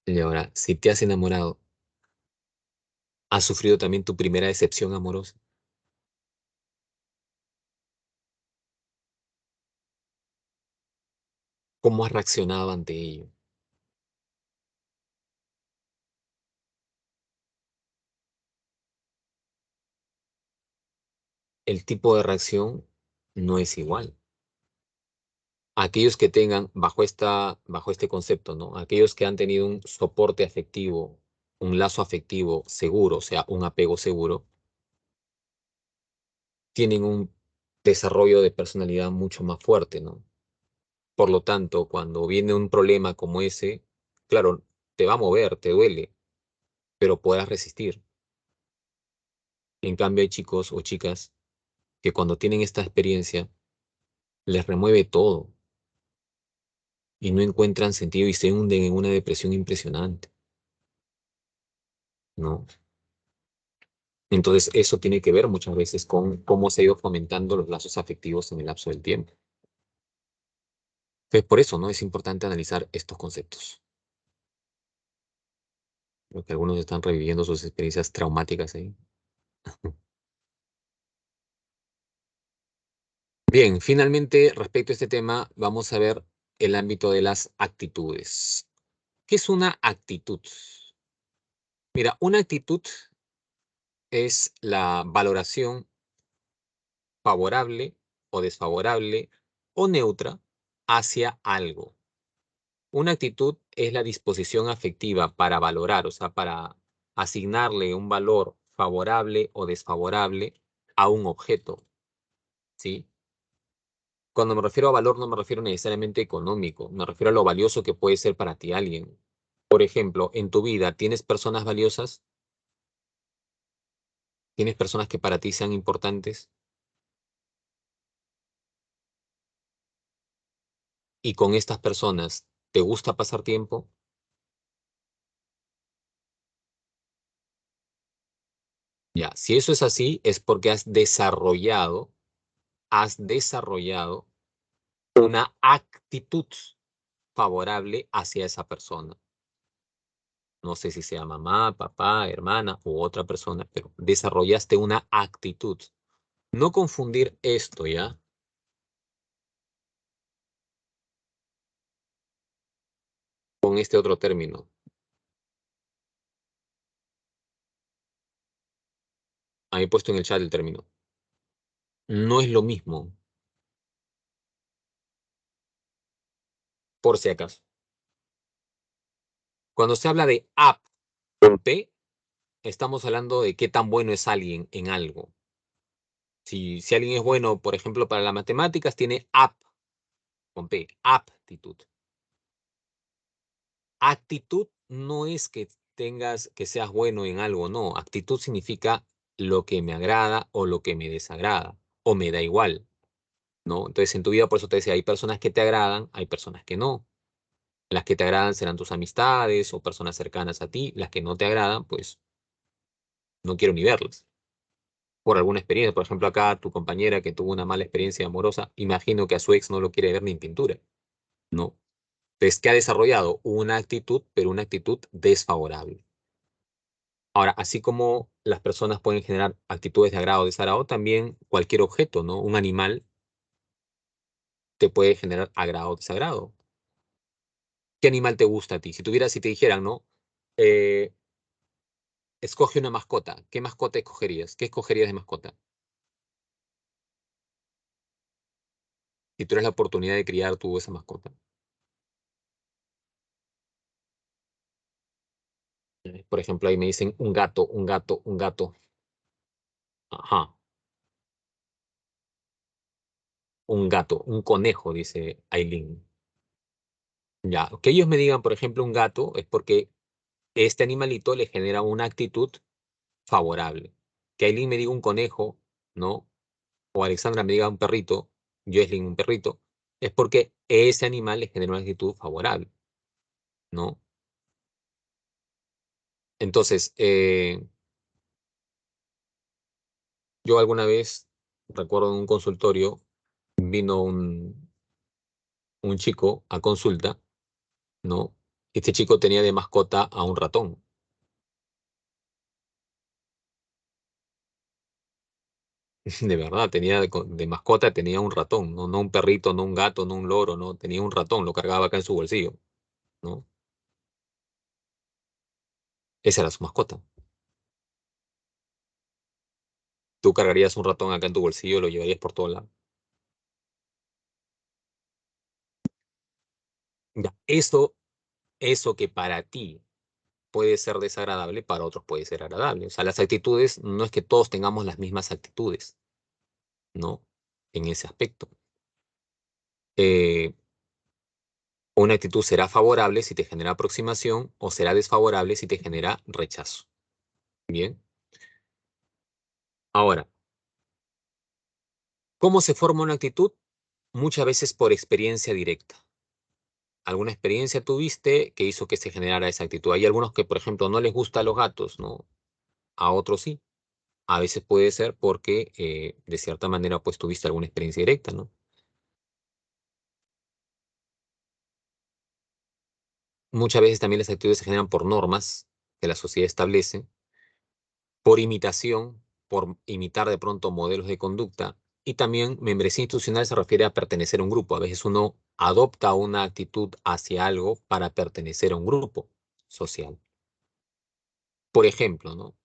Y ahora, si te has enamorado, ¿has sufrido también tu primera decepción amorosa? ¿Cómo has reaccionado ante ello? El tipo de reacción no es igual. Aquellos que tengan, bajo este concepto, ¿no? Aquellos que han tenido un soporte afectivo, un lazo afectivo seguro, o sea, un apego seguro, tienen un desarrollo de personalidad mucho más fuerte, ¿no? Por lo tanto, cuando viene un problema como ese, claro, te va a mover, te duele, pero podrás resistir. En cambio, hay chicos o chicas que cuando tienen esta experiencia, les remueve todo y no encuentran sentido y se hunden en una depresión impresionante, ¿no? Entonces, eso tiene que ver muchas veces con cómo se ha ido fomentando los lazos afectivos en el lapso del tiempo. Entonces, por eso, ¿no? Es importante analizar estos conceptos, porque algunos están reviviendo sus experiencias traumáticas ahí. Bien, finalmente, respecto a este tema, vamos a ver el ámbito de las actitudes. ¿Qué es una actitud? Mira, una actitud es la valoración favorable o desfavorable o neutra hacia algo. Una actitud es la disposición afectiva para valorar, o sea, para asignarle un valor favorable o desfavorable a un objeto, ¿sí? Cuando me refiero a valor, no me refiero necesariamente económico, me refiero a lo valioso que puede ser para ti alguien. Por ejemplo, en tu vida, ¿tienes personas valiosas? ¿Tienes personas que para ti sean importantes? Y con estas personas, ¿te gusta pasar tiempo? Ya, si eso es así, es porque has desarrollado una actitud favorable hacia esa persona. No sé si sea mamá, papá, hermana u otra persona, pero desarrollaste una actitud. No confundir esto, ¿ya? Con este otro término. Ahí he puesto en el chat el término. No es lo mismo, por si acaso. Cuando se habla de app con P, estamos hablando de qué tan bueno es alguien en algo. Si alguien es bueno, por ejemplo, para las matemáticas, tiene app con P, aptitud. Actitud no es que tengas, que seas bueno en algo, no. Actitud significa lo que me agrada o lo que me desagrada, o me da igual, ¿no? Entonces, en tu vida, por eso te decía, hay personas que te agradan, hay personas que no. Las que te agradan serán tus amistades o personas cercanas a ti. Las que no te agradan, pues no quiero ni verlas. Por alguna experiencia, por ejemplo, acá tu compañera que tuvo una mala experiencia amorosa, imagino que a su ex no lo quiere ver ni en pintura, ¿no? Entonces, que ha desarrollado una actitud, pero una actitud desfavorable. Ahora, así como las personas pueden generar actitudes de agrado o desagrado, también cualquier objeto, ¿no? Un animal te puede generar agrado o desagrado. ¿Qué animal te gusta a ti? Si te dijeran, ¿no? Eh, escoge una mascota. ¿Qué mascota escogerías? ¿Qué escogerías de mascota? Si tuvieras la oportunidad de criar tú esa mascota. Por ejemplo, ahí me dicen un gato, un gato, un gato. Ajá, un gato, un conejo, dice Aileen. Ya, que ellos me digan, por ejemplo, un gato, es porque este animalito le genera una actitud favorable. Que Aileen me diga un conejo, ¿no? O Alexandra me diga un perrito, Jocelyn un perrito, es porque ese animal le genera una actitud favorable, ¿no? Entonces, yo alguna vez, recuerdo en un consultorio, vino un chico a consulta, ¿no? Este chico tenía de mascota a un ratón. De verdad, tenía de mascota tenía un ratón, ¿no? No un perrito, no un gato, no un loro, no, tenía un ratón, lo cargaba acá en su bolsillo, ¿no? Esa era su mascota. Tú cargarías un ratón acá en tu bolsillo, lo llevarías por todo lado. Ya, eso que para ti puede ser desagradable, para otros puede ser agradable. O sea, las actitudes, no es que todos tengamos las mismas actitudes, ¿no? En ese aspecto. Eh, una actitud será favorable si te genera aproximación o será desfavorable si te genera rechazo. Bien. Ahora, ¿cómo se forma una actitud? Muchas veces por experiencia directa. Alguna experiencia tuviste que hizo que se generara esa actitud. Hay algunos que, por ejemplo, no les gustan los gatos, ¿no? A otros sí. A veces puede ser porque, de cierta manera, pues tuviste alguna experiencia directa, ¿no? Muchas veces también las actitudes se generan por normas que la sociedad establece, por imitación, por imitar de pronto modelos de conducta, y también membresía institucional se refiere a pertenecer a un grupo. A veces uno adopta una actitud hacia algo para pertenecer a un grupo social. Por ejemplo, ¿no?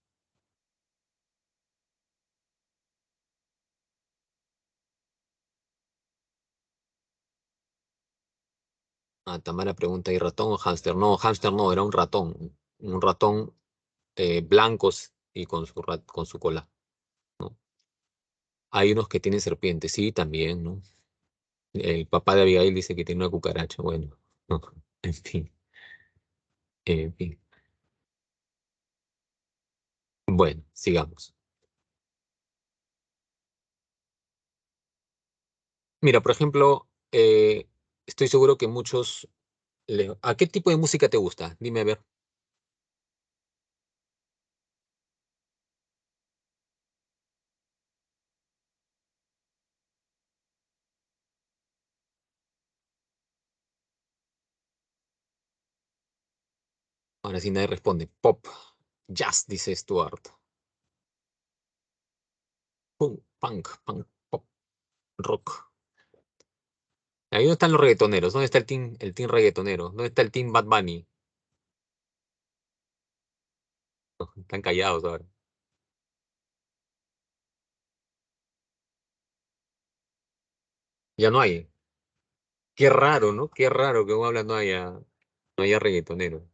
Tamara pregunta, ¿y ratón o hámster? No, hámster no, era un ratón blancos y con su cola, ¿no? Hay unos que tienen serpientes, sí, también, ¿no? El papá de Abigail dice que tiene una cucaracha, bueno, no, en fin, en fin. Bueno, sigamos. Mira, por ejemplo, estoy seguro que muchos... ¿A qué tipo de música te gusta? Dime a ver. Ahora sí nadie responde. Pop, jazz, dice Stuart. Punk, pop, rock. Ahí no están los reggaetoneros. ¿Dónde está el team reggaetonero? ¿Dónde está el team Bad Bunny? Están callados ahora. Ya no hay. Qué raro, ¿no? Qué raro que uno habla no haya reggaetonero.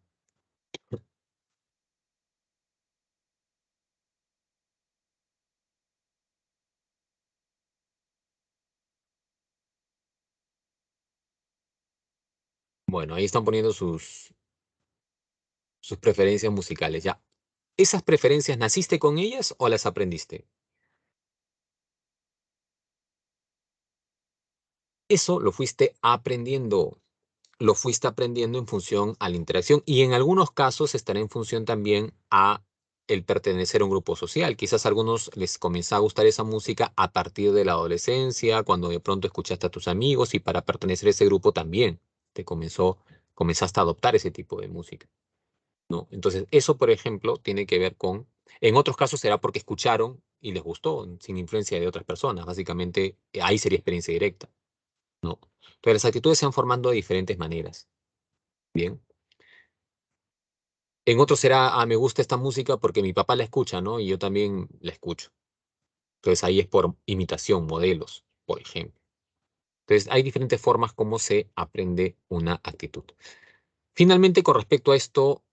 Bueno, ahí están poniendo sus preferencias musicales, ya. ¿Esas preferencias naciste con ellas o las aprendiste? Eso lo fuiste aprendiendo en función a la interacción y en algunos casos estará en función también a el pertenecer a un grupo social. Quizás a algunos les comienza a gustar esa música a partir de la adolescencia, cuando de pronto escuchaste a tus amigos y para pertenecer a ese grupo también comenzaste a adoptar ese tipo de música, ¿no? Entonces, eso, por ejemplo, tiene que ver con, en otros casos será porque escucharon y les gustó, sin influencia de otras personas. Básicamente, ahí sería experiencia directa, ¿no? Entonces, las actitudes se van formando de diferentes maneras. Bien. En otros será, me gusta esta música porque mi papá la escucha, ¿no? Y yo también la escucho. Entonces, ahí es por imitación, modelos, por ejemplo. Entonces, hay diferentes formas como se aprende una actitud. Finalmente, con respecto a esto,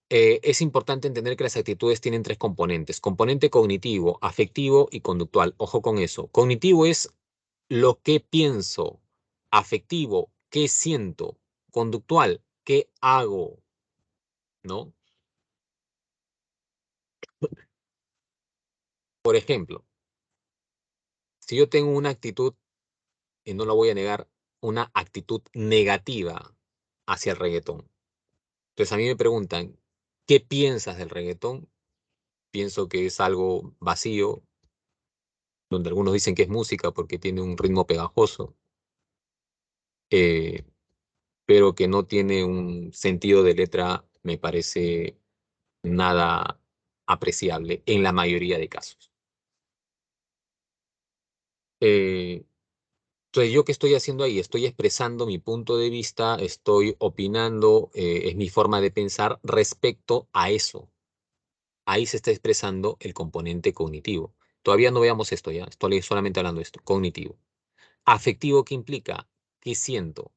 es importante entender que las actitudes tienen tres componentes: componente cognitivo, afectivo y conductual. Ojo con eso. Cognitivo es lo que pienso, afectivo, qué siento, conductual, qué hago, ¿no? Por ejemplo, si yo tengo una actitud, y no lo voy a negar, una actitud negativa hacia el reggaetón. Entonces a mí me preguntan, ¿qué piensas del reggaetón? Pienso que es algo vacío, donde algunos dicen que es música porque tiene un ritmo pegajoso, eh, pero que no tiene un sentido de letra, me parece nada apreciable en la mayoría de casos. Eh, entonces, ¿yo qué estoy haciendo ahí? Estoy expresando mi punto de vista, estoy opinando, es mi forma de pensar respecto a eso. Ahí se está expresando el componente cognitivo. Todavía no veamos esto ya, estoy solamente hablando de esto, cognitivo. Afectivo, ¿qué implica? ¿Qué siento?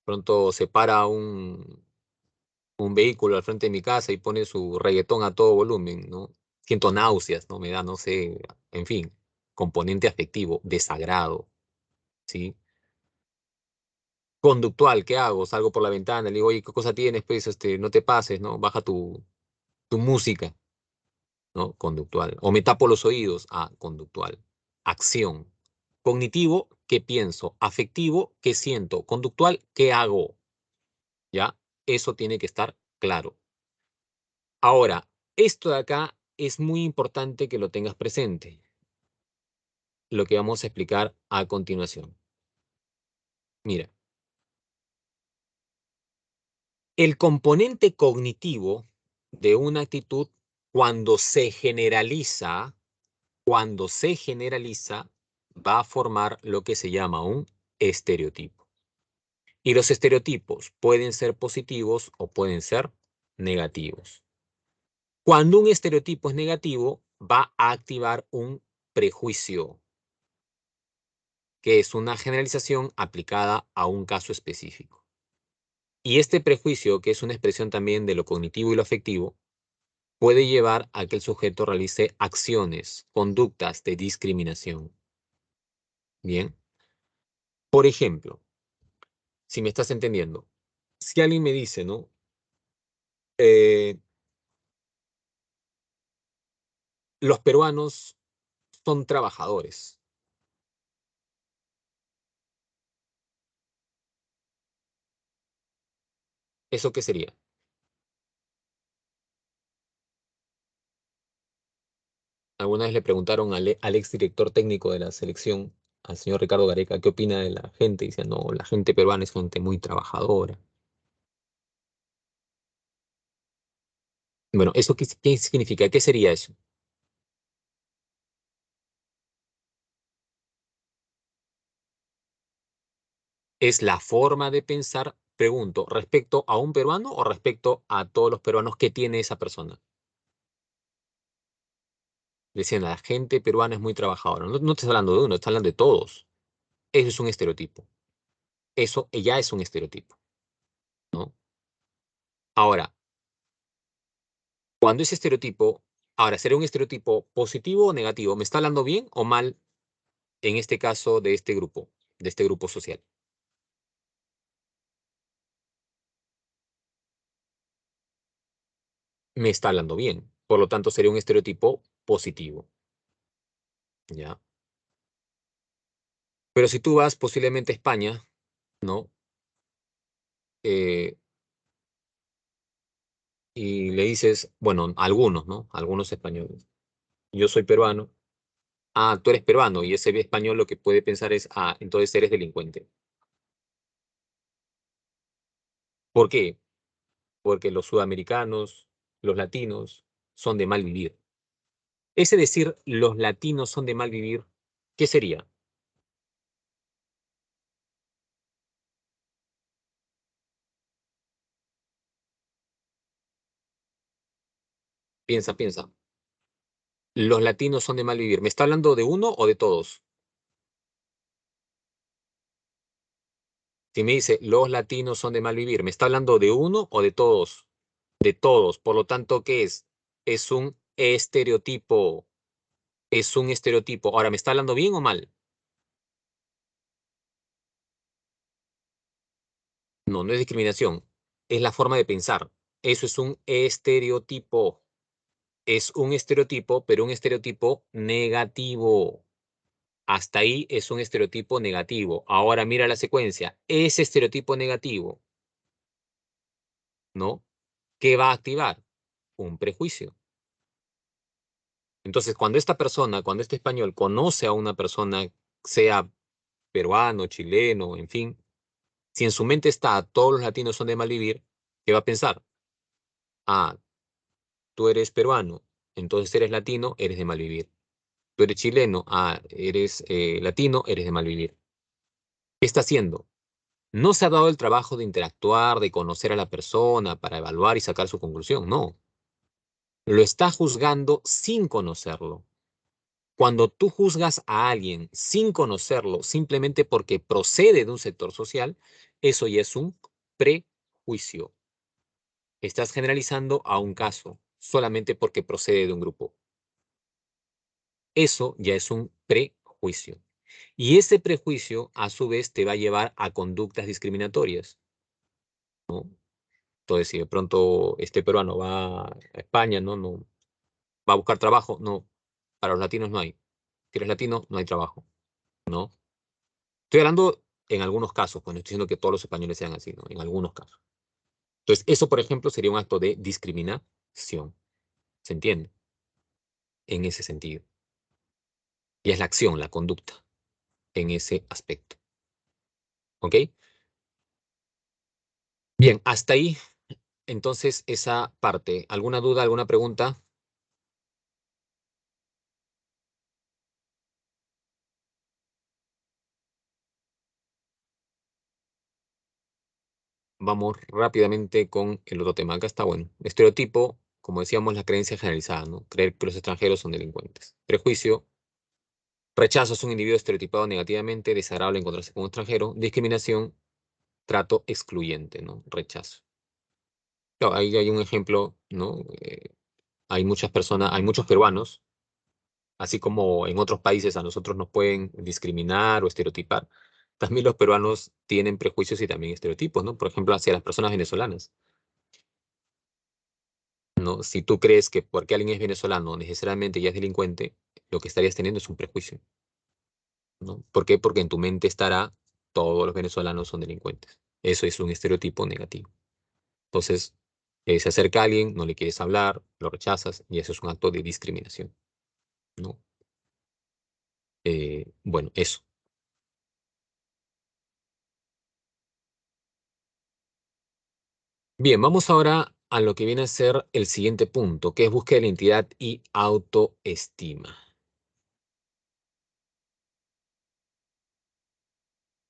Pronto se para un vehículo al frente de mi casa y pone su reggaetón a todo volumen, ¿no? Siento náuseas, ¿no? Me da, no sé, en fin, componente afectivo, desagrado, ¿sí? Conductual, ¿qué hago? Salgo por la ventana, le digo, oye, ¿qué cosa tienes? Pues, no te pases, ¿no? Baja tu música, ¿no? Conductual. O me tapo los oídos, conductual. Acción. Cognitivo, ¿qué pienso? Afectivo, ¿qué siento? Conductual, ¿qué hago? ¿Ya? Eso tiene que estar claro. Ahora, esto de acá es muy importante que lo tengas presente, lo que vamos a explicar a continuación. Mira, el componente cognitivo de una actitud, cuando se generaliza, cuando se generaliza, va a formar lo que se llama un estereotipo. Y los estereotipos pueden ser positivos o pueden ser negativos. Cuando un estereotipo es negativo, va a activar un prejuicio, que es una generalización aplicada a un caso específico. Y este prejuicio, que es una expresión también de lo cognitivo y lo afectivo, puede llevar a que el sujeto realice acciones, conductas de discriminación. Bien. Por ejemplo, si me estás entendiendo, si alguien me dice, ¿no? Eh, los peruanos son trabajadores. ¿Eso qué sería? Alguna vez le preguntaron al exdirector técnico de la selección, al señor Ricardo Gareca, qué opina de la gente. Y dice, no, la gente peruana es gente muy trabajadora. Bueno, ¿eso qué significa? ¿Qué sería eso? Es la forma de pensar, pregunto, ¿respecto a un peruano o respecto a todos los peruanos que tiene esa persona? Decían, la gente peruana es muy trabajadora. No, no estás hablando de uno, estás hablando de todos. Eso es un estereotipo. Eso ya es un estereotipo, ¿no? Ahora, cuando ese estereotipo, ahora, ¿será un estereotipo positivo o negativo? ¿Me está hablando bien o mal en este caso de este grupo social? me está hablando bien. Por lo tanto, sería un estereotipo positivo. ¿Ya? Pero si tú vas posiblemente a España, ¿no? Eh, y le dices, bueno, algunos, ¿no? Algunos españoles. Yo soy peruano. Ah, tú eres peruano y ese español lo que puede pensar es, ah, entonces eres delincuente. ¿Por qué? Porque los sudamericanos, los latinos, son de mal vivir. Ese decir, los latinos son de mal vivir, ¿qué sería? Piensa, piensa. Los latinos son de mal vivir. ¿Me está hablando de uno o de todos? Si me dice, los latinos son de mal vivir, ¿me está hablando de uno o de todos? De todos. Por lo tanto, ¿qué es? Es un estereotipo. Es un estereotipo. Ahora, ¿me está hablando bien o mal? No, no es discriminación. Es la forma de pensar. Eso es un estereotipo. Es un estereotipo, pero un estereotipo negativo. Hasta ahí es un estereotipo negativo. Ahora mira la secuencia. Ese estereotipo negativo, ¿no? ¿Qué va a activar? Un prejuicio. Entonces, cuando esta persona, cuando este español conoce a una persona, sea peruano, chileno, en fin, si en su mente está todos los latinos son de mal vivir, ¿qué va a pensar? Ah, tú eres peruano, entonces eres latino, eres de mal vivir. Tú eres chileno, ah, eres latino, eres de mal vivir. ¿Qué está haciendo? No se ha dado el trabajo de interactuar, de conocer a la persona para evaluar y sacar su conclusión, no. Lo está juzgando sin conocerlo. Cuando tú juzgas a alguien sin conocerlo, simplemente porque procede de un sector social, eso ya es un prejuicio. Estás generalizando a un caso solamente porque procede de un grupo. Eso ya es un prejuicio. Y ese prejuicio, a su vez, te va a llevar a conductas discriminatorias, ¿no? Entonces, si de pronto este peruano va a España, ¿no? No va a buscar trabajo, no. Para los latinos no hay. Si eres latino, no hay trabajo, ¿no? Estoy hablando en algunos casos, pues no estoy diciendo que todos los españoles sean así, ¿no? En algunos casos. Entonces, eso, por ejemplo, sería un acto de discriminación. ¿Se entiende? En ese sentido. Y es la acción, la conducta, en ese aspecto. ¿Ok? Bien, hasta ahí, entonces, esa parte. ¿Alguna duda, alguna pregunta? Vamos rápidamente con el otro tema. Acá está, bueno. Estereotipo, como decíamos, la creencia generalizada, ¿no? Creer que los extranjeros son delincuentes. Prejuicio, rechazo es un individuo estereotipado negativamente, desagradable encontrarse con un extranjero. Discriminación, trato excluyente, ¿no? Rechazo. Claro, ahí hay un ejemplo, ¿no? Hay muchas personas, hay muchos peruanos, así como en otros países a nosotros nos pueden discriminar o estereotipar. También los peruanos tienen prejuicios y también estereotipos, ¿no? Por ejemplo, hacia las personas venezolanas. ¿No? Si tú crees que porque alguien es venezolano necesariamente ya es delincuente, lo que estarías teniendo es un prejuicio, ¿no? ¿Por qué? Porque en tu mente estará todos los venezolanos son delincuentes. Eso es un estereotipo negativo. Entonces, se acerca a alguien, no le quieres hablar, lo rechazas y eso es un acto de discriminación, ¿no? Bueno, eso. Bien, vamos ahora a lo que viene a ser el siguiente punto, que es búsqueda de identidad y autoestima.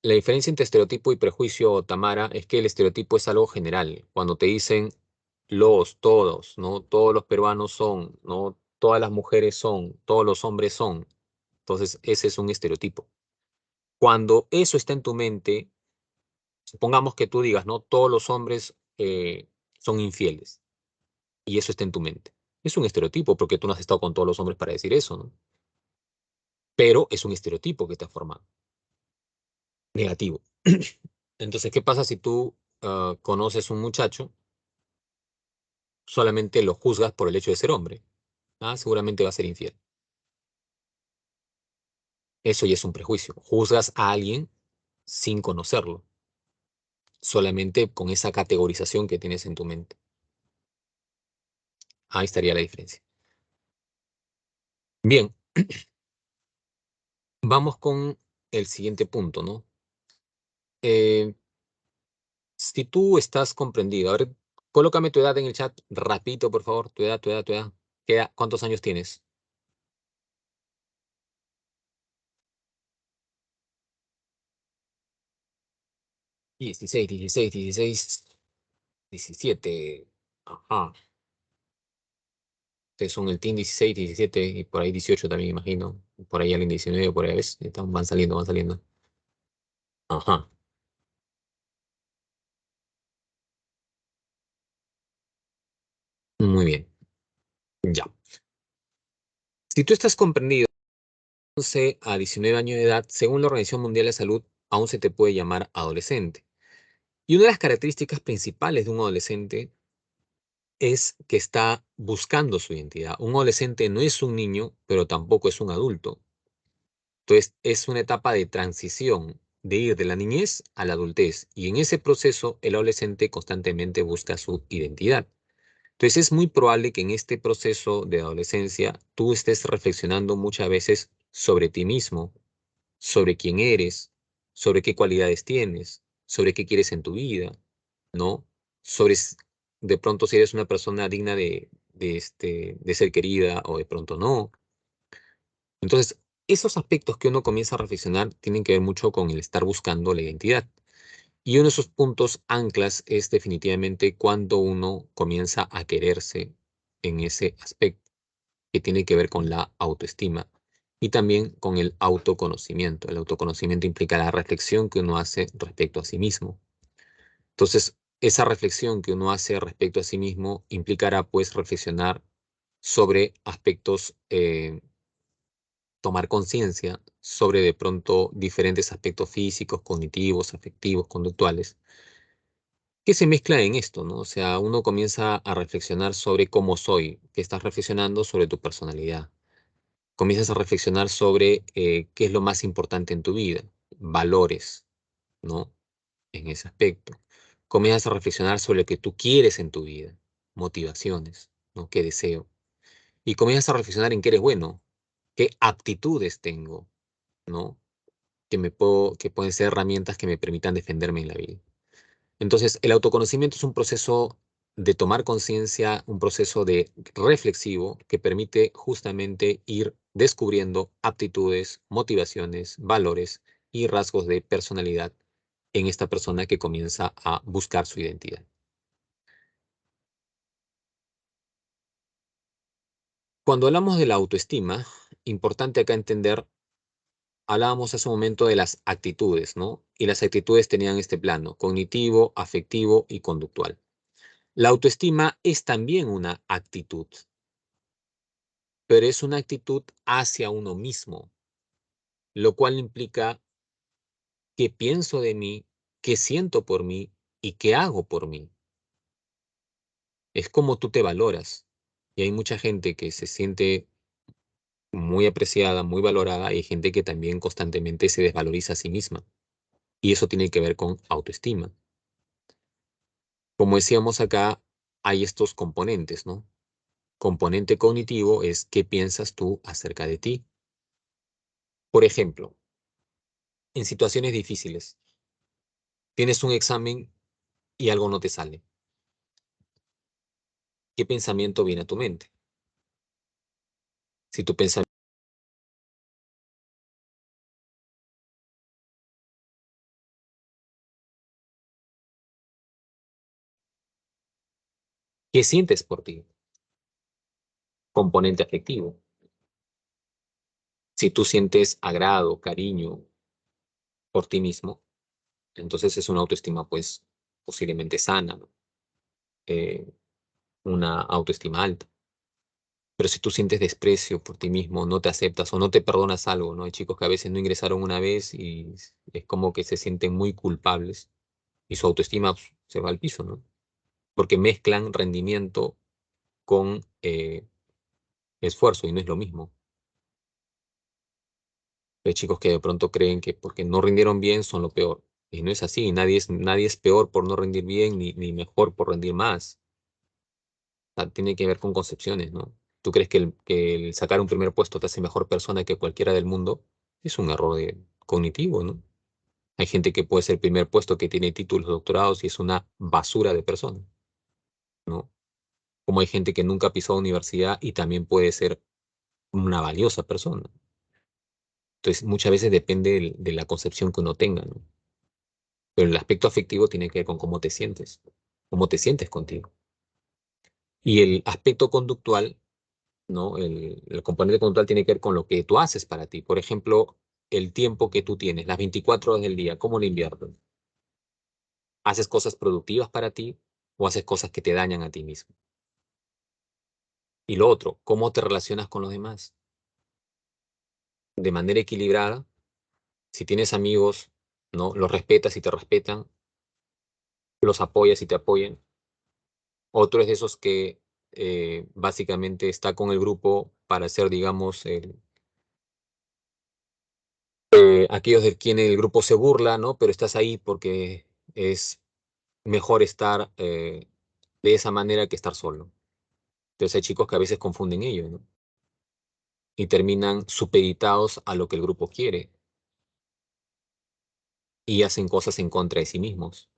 La diferencia entre estereotipo y prejuicio, Tamara, es que el estereotipo es algo general. Cuando te dicen todos, ¿no? Todos los peruanos son, ¿no? Todas las mujeres son, todos los hombres son. Entonces, ese es un estereotipo. Cuando eso está en tu mente, supongamos que tú digas, ¿no? Todos los hombres son infieles y eso está en tu mente. Es un estereotipo porque tú no has estado con todos los hombres para decir eso, ¿no? Pero es un estereotipo que te ha formado. Negativo. Entonces, ¿qué pasa si tú conoces un muchacho solamente lo juzgas por el hecho de ser hombre. Ah, seguramente va a ser infiel. Eso ya es un prejuicio. Juzgas a alguien sin conocerlo, solamente con esa categorización que tienes en tu mente. Ahí estaría la diferencia. Bien, vamos con el siguiente punto, ¿no? Eh, si tú estás comprendido, a ver, colócame tu edad en el chat rapidito, por favor, tu edad, tu edad, tu edad. ¿Cuántos años tienes? 16, 16, 16, 17. Ajá. Ustedes son el team 16, 17 y por ahí 18 también, imagino. Por ahí alguien 19, por ahí, ¿ves? Van saliendo, van saliendo. Ajá. Muy bien. Ya. Si tú estás comprendido, 11 a 19 años de edad, según la Organización Mundial de Salud, aún se te puede llamar adolescente. Y una de las características principales de un adolescente es que está buscando su identidad. Un adolescente no es un niño, pero tampoco es un adulto. Entonces, es una etapa de transición, de ir de la niñez a la adultez. Y en ese proceso, el adolescente constantemente busca su identidad. Entonces, es muy probable que en este proceso de adolescencia tú estés reflexionando muchas veces sobre ti mismo, sobre quién eres, sobre qué cualidades tienes, sobre qué quieres en tu vida, ¿no? Sobre de pronto si eres una persona digna de ser querida o de pronto no. Entonces, esos aspectos que uno comienza a reflexionar tienen que ver mucho con el estar buscando la identidad. Y uno de esos puntos anclas es definitivamente cuando uno comienza a quererse en ese aspecto que tiene que ver con la autoestima y también con el autoconocimiento. El autoconocimiento implica la reflexión que uno hace respecto a sí mismo. Entonces, esa reflexión que uno hace respecto a sí mismo implicará pues reflexionar sobre aspectos, tomar conciencia sobre de pronto diferentes aspectos físicos, cognitivos, afectivos, conductuales, que se mezclan en esto, ¿no? O sea, uno comienza a reflexionar sobre cómo soy, que estás reflexionando sobre tu personalidad. Comienzas a reflexionar sobre qué es lo más importante en tu vida, valores, ¿no? En ese aspecto. Comienzas a reflexionar sobre lo que tú quieres en tu vida, motivaciones, ¿no? ¿Qué deseo? Y comienzas a reflexionar en qué eres bueno, qué aptitudes tengo, ¿no? Que pueden ser herramientas que me permitan defenderme en la vida. Entonces, el autoconocimiento es un proceso de tomar conciencia, un proceso de reflexivo que permite justamente ir descubriendo aptitudes, motivaciones, valores y rasgos de personalidad en esta persona que comienza a buscar su identidad. Cuando hablamos de la autoestima, importante acá entender, hablábamos hace un momento de las actitudes, ¿no? Y las actitudes tenían este plano, cognitivo, afectivo y conductual. La autoestima es también una actitud, pero es una actitud hacia uno mismo, lo cual implica qué pienso de mí, qué siento por mí y qué hago por mí. Es como tú te valoras. Y hay mucha gente que se siente muy apreciada, muy valorada, y hay gente que también constantemente se desvaloriza a sí misma. Y eso tiene que ver con autoestima. Como decíamos acá, hay estos componentes, ¿no? Componente cognitivo es qué piensas tú acerca de ti. Por ejemplo, en situaciones difíciles, tienes un examen y algo no te sale. ¿Qué pensamiento viene a tu mente? Si tu pensamiento, ¿qué sientes por ti? Componente afectivo. Si tú sientes agrado, cariño por ti mismo, entonces es una autoestima, pues, posiblemente sana, ¿no? Eh, una autoestima alta. Pero si tú sientes desprecio por ti mismo, no te aceptas o no te perdonas algo, ¿no? Hay chicos que a veces no ingresaron una vez y es como que se sienten muy culpables y su autoestima pues, se va al piso, ¿no? Porque mezclan rendimiento con esfuerzo y no es lo mismo. Hay chicos que de pronto creen que porque no rindieron bien son lo peor. Y no es así, nadie es peor por no rendir bien ni mejor por rendir más. O sea, tiene que ver con concepciones, ¿no? ¿Tú crees que el sacar un primer puesto te hace mejor persona que cualquiera del mundo? Es un error cognitivo, ¿no? Hay gente que puede ser primer puesto, que tiene títulos, doctorados y es una basura de persona, ¿no? Como hay gente que nunca pisó universidad y también puede ser una valiosa persona. Entonces, muchas veces depende de la concepción que uno tenga, ¿no? Pero el aspecto afectivo tiene que ver con cómo te sientes contigo. Y el aspecto conductual, ¿no? El componente conductual tiene que ver con lo que tú haces para ti. Por ejemplo, el tiempo que tú tienes, las 24 horas del día, ¿cómo lo inviertes? ¿Haces cosas productivas para ti o haces cosas que te dañan a ti mismo? Y lo otro, ¿cómo te relacionas con los demás? De manera equilibrada. Si tienes amigos, ¿no? Los respetas y te respetan, los apoyas y te apoyan. Otro es de esos que básicamente está con el grupo para ser, digamos, aquellos de quienes el grupo se burla, ¿no? Pero estás ahí porque es mejor estar de esa manera que estar solo. Entonces hay chicos que a veces confunden ello, ¿no? Y terminan supeditados a lo que el grupo quiere y hacen cosas en contra de sí mismos.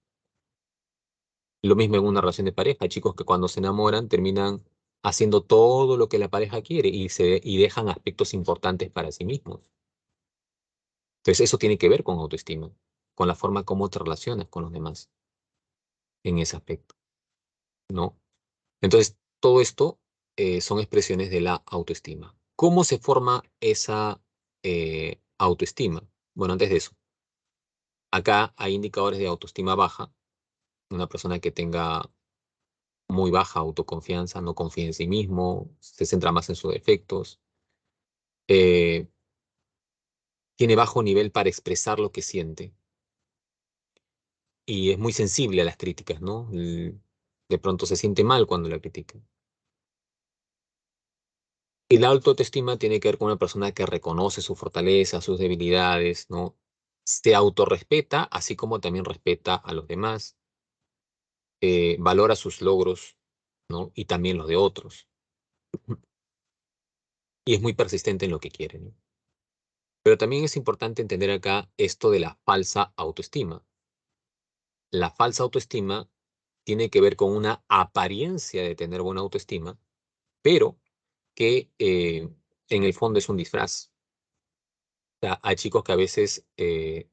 Lo mismo en una relación de pareja, hay chicos que cuando se enamoran terminan haciendo todo lo que la pareja quiere y dejan aspectos importantes para sí mismos. Entonces eso tiene que ver con autoestima, con la forma como te relacionas con los demás en ese aspecto, ¿no? Entonces todo esto son expresiones de la autoestima. ¿Cómo se forma esa autoestima? Bueno, antes de eso, acá hay indicadores de autoestima baja, una persona que tenga muy baja autoconfianza, no confía en sí mismo, se centra más en sus defectos, eh, tiene bajo nivel para expresar lo que siente y es muy sensible a las críticas, ¿no? De pronto se siente mal cuando la critican. Y la autoestima tiene que ver con una persona que reconoce sus fortalezas, sus debilidades, ¿no? Se autorrespeta, así como también respeta a los demás, valora sus logros, ¿no? Y también los de otros. Y es muy persistente en lo que quiere, ¿no? Pero también es importante entender acá esto de la falsa autoestima. La falsa autoestima tiene que ver con una apariencia de tener buena autoestima, pero que en el fondo es un disfraz. O sea, hay chicos que a veces se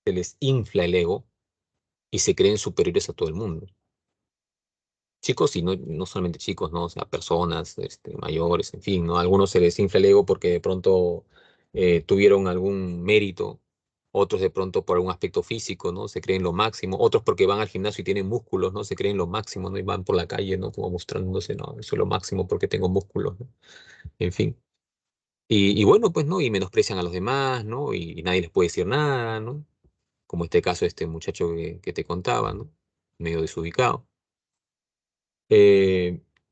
les infla el ego y se creen superiores a todo el mundo. Chicos y no solamente chicos, ¿no? O sea, personas mayores, en fin, ¿no? A algunos se les infla el ego porque de pronto tuvieron algún mérito, otros de pronto por algún aspecto físico, ¿no? Se creen lo máximo, otros porque van al gimnasio y tienen músculos, ¿no? Se creen lo máximo, ¿no? Y van por la calle, ¿no? Como mostrándose, ¿no? Eso es lo máximo porque tengo músculos, ¿no? En fin. Y bueno, pues, ¿no? Y menosprecian a los demás, ¿no? Y nadie les puede decir nada, ¿no? Como este caso de este muchacho que te contaba, ¿no? Medio desubicado.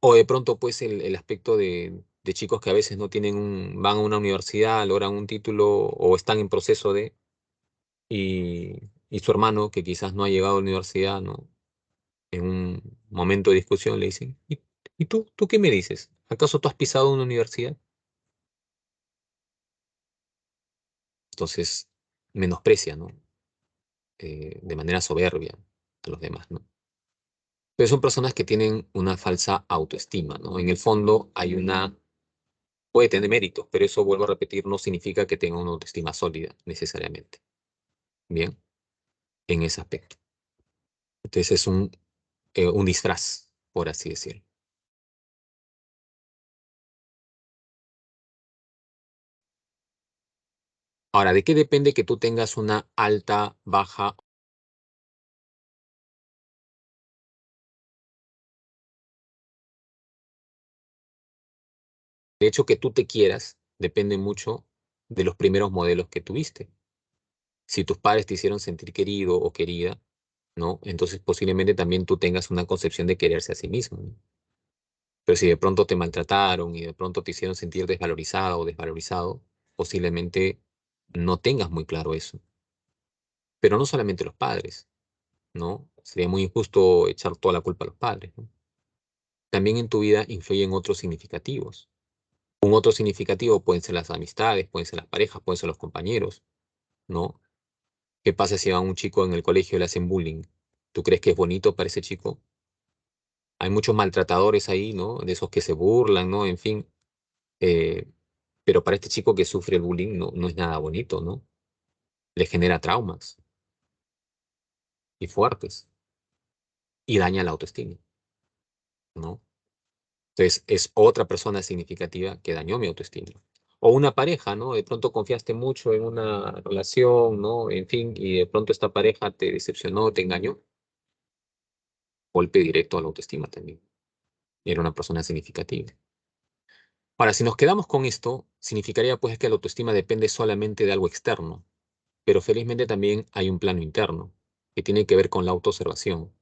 O de pronto, pues, el aspecto de chicos que a veces no tienen van a una universidad, logran un título o están en proceso y su hermano, que quizás no ha llegado a la universidad, ¿no? En un momento de discusión le dicen, ¿y tú? ¿Tú qué me dices? ¿Acaso tú has pisado una universidad? Entonces, menosprecia, ¿no? De manera soberbia a los demás, ¿no? Pero son personas que tienen una falsa autoestima, ¿no? En el fondo hay puede tener méritos, pero eso, vuelvo a repetir, no significa que tenga una autoestima sólida, necesariamente. Bien, en ese aspecto. Entonces es un disfraz, por así decirlo. Ahora, ¿de qué depende que tú tengas una alta, baja? De hecho, que tú te quieras depende mucho de los primeros modelos que tuviste. Si tus padres te hicieron sentir querido o querida, ¿no? Entonces posiblemente también tú tengas una concepción de quererse a sí mismo, ¿no? Pero si de pronto te maltrataron y de pronto te hicieron sentir desvalorizado o desvalorizado, posiblemente no tengas muy claro eso. Pero no solamente los padres, ¿no? Sería muy injusto echar toda la culpa a los padres, ¿no? También en tu vida influyen otros significativos. Un otro significativo pueden ser las amistades, pueden ser las parejas, pueden ser los compañeros, ¿no? ¿Qué pasa si a un chico en el colegio le hacen bullying? ¿Tú crees que es bonito para ese chico? Hay muchos maltratadores ahí, ¿no? De esos que se burlan, ¿no? En fin, eh, pero para este chico que sufre el bullying no es nada bonito, ¿no? Le genera traumas y fuertes y daña la autoestima, ¿no? Entonces es otra persona significativa que dañó mi autoestima. O una pareja, ¿no? De pronto confiaste mucho en una relación, ¿no? En fin, y de pronto esta pareja te decepcionó, te engañó. Golpe directo a la autoestima también. Era una persona significativa. Ahora, si nos quedamos con esto, significaría pues que la autoestima depende solamente de algo externo, pero felizmente también hay un plano interno que tiene que ver con la autoobservación,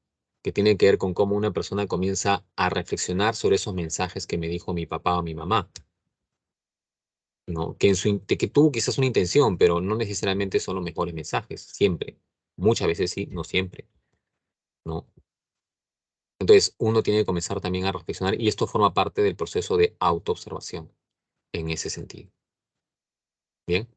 que tiene que ver con cómo una persona comienza a reflexionar sobre esos mensajes que me dijo mi papá o mi mamá, ¿no? Que tuvo quizás una intención, pero no necesariamente son los mejores mensajes, siempre. Muchas veces sí, no siempre, ¿no? Entonces, uno tiene que comenzar también a reflexionar y esto forma parte del proceso de autoobservación en ese sentido. Bien,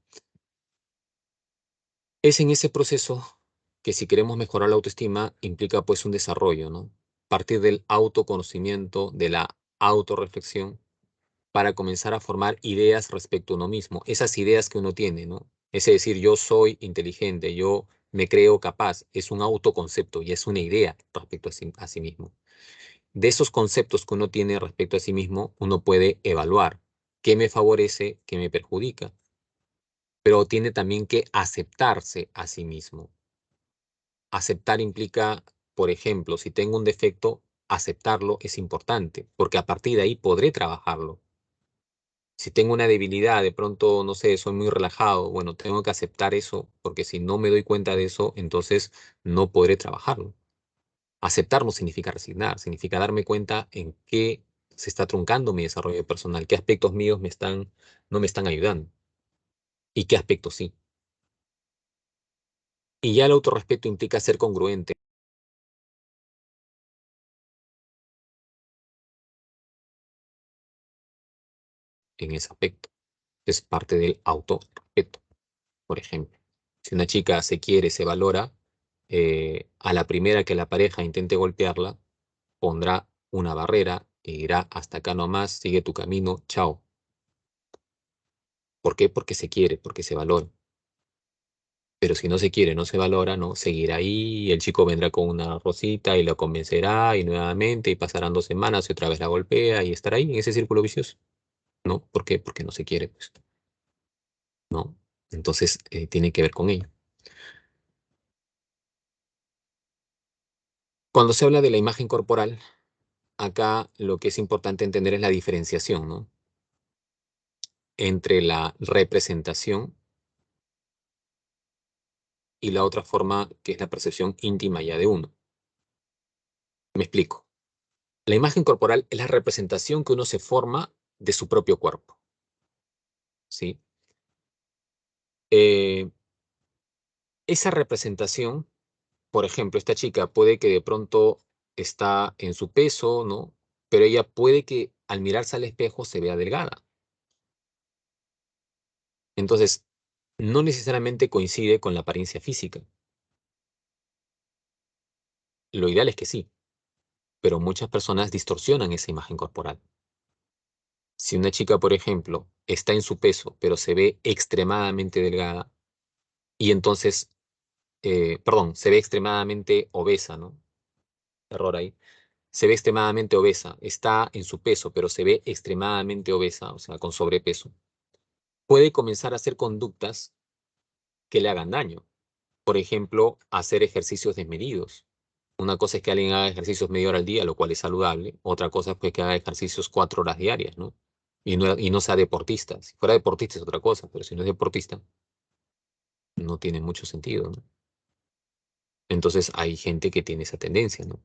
es en ese proceso que si queremos mejorar la autoestima implica pues un desarrollo, ¿no? Partir del autoconocimiento, de la autorreflexión, para comenzar a formar ideas respecto a uno mismo, esas ideas que uno tiene, ¿no? Es decir, yo soy inteligente, yo me creo capaz, es un autoconcepto y es una idea respecto a sí mismo. De esos conceptos que uno tiene respecto a sí mismo, uno puede evaluar qué me favorece, qué me perjudica, pero tiene también que aceptarse a sí mismo. Aceptar implica, por ejemplo, si tengo un defecto, aceptarlo es importante, porque a partir de ahí podré trabajarlo. Si tengo una debilidad, de pronto, no sé, soy muy relajado, bueno, tengo que aceptar eso, porque si no me doy cuenta de eso, entonces no podré trabajarlo. Aceptar no significa resignar, significa darme cuenta en qué se está truncando mi desarrollo personal, qué aspectos míos no me están ayudando y qué aspectos sí. Y ya el autorrespeto implica ser congruente en ese aspecto. Es parte del autorrespeto. Por ejemplo, si una chica se quiere, se valora, a la primera que la pareja intente golpearla, pondrá una barrera y dirá, hasta acá nomás, sigue tu camino, chao. ¿Por qué? Porque se quiere, porque se valora. Pero si no se quiere, no se valora, no, seguirá ahí, y el chico vendrá con una rosita y la convencerá y nuevamente, y pasarán 2 semanas y otra vez la golpea y estará ahí en ese círculo vicioso. ¿No? ¿Por qué? Porque no se quiere, pues, ¿no? Entonces, tiene que ver con ello. Cuando se habla de la imagen corporal, acá lo que es importante entender es la diferenciación, ¿no? Entre la representación y la otra forma que es la percepción íntima ya de uno. Me explico. La imagen corporal es la representación que uno se forma de su propio cuerpo, ¿sí? Eh, esa representación, por ejemplo, esta chica puede que de pronto está en su peso, ¿no? Pero ella puede que al mirarse al espejo se vea delgada. Entonces, no necesariamente coincide con la apariencia física. Lo ideal es que sí, pero muchas personas distorsionan esa imagen corporal. Si una chica, por ejemplo, está en su peso, pero se ve extremadamente delgada, y entonces, perdón, se ve extremadamente obesa, ¿no? Error ahí. Se ve extremadamente obesa, está en su peso, pero se ve extremadamente obesa, o sea, con sobrepeso. Puede comenzar a hacer conductas que le hagan daño. Por ejemplo, hacer ejercicios desmedidos. Una cosa es que alguien haga ejercicios media hora al día, lo cual es saludable. Otra cosa es pues, que haga ejercicios 4 horas diarias, ¿no? Y no sea deportista. Si fuera deportista es otra cosa, pero si no es deportista, no tiene mucho sentido, ¿no? Entonces hay gente que tiene esa tendencia, ¿no?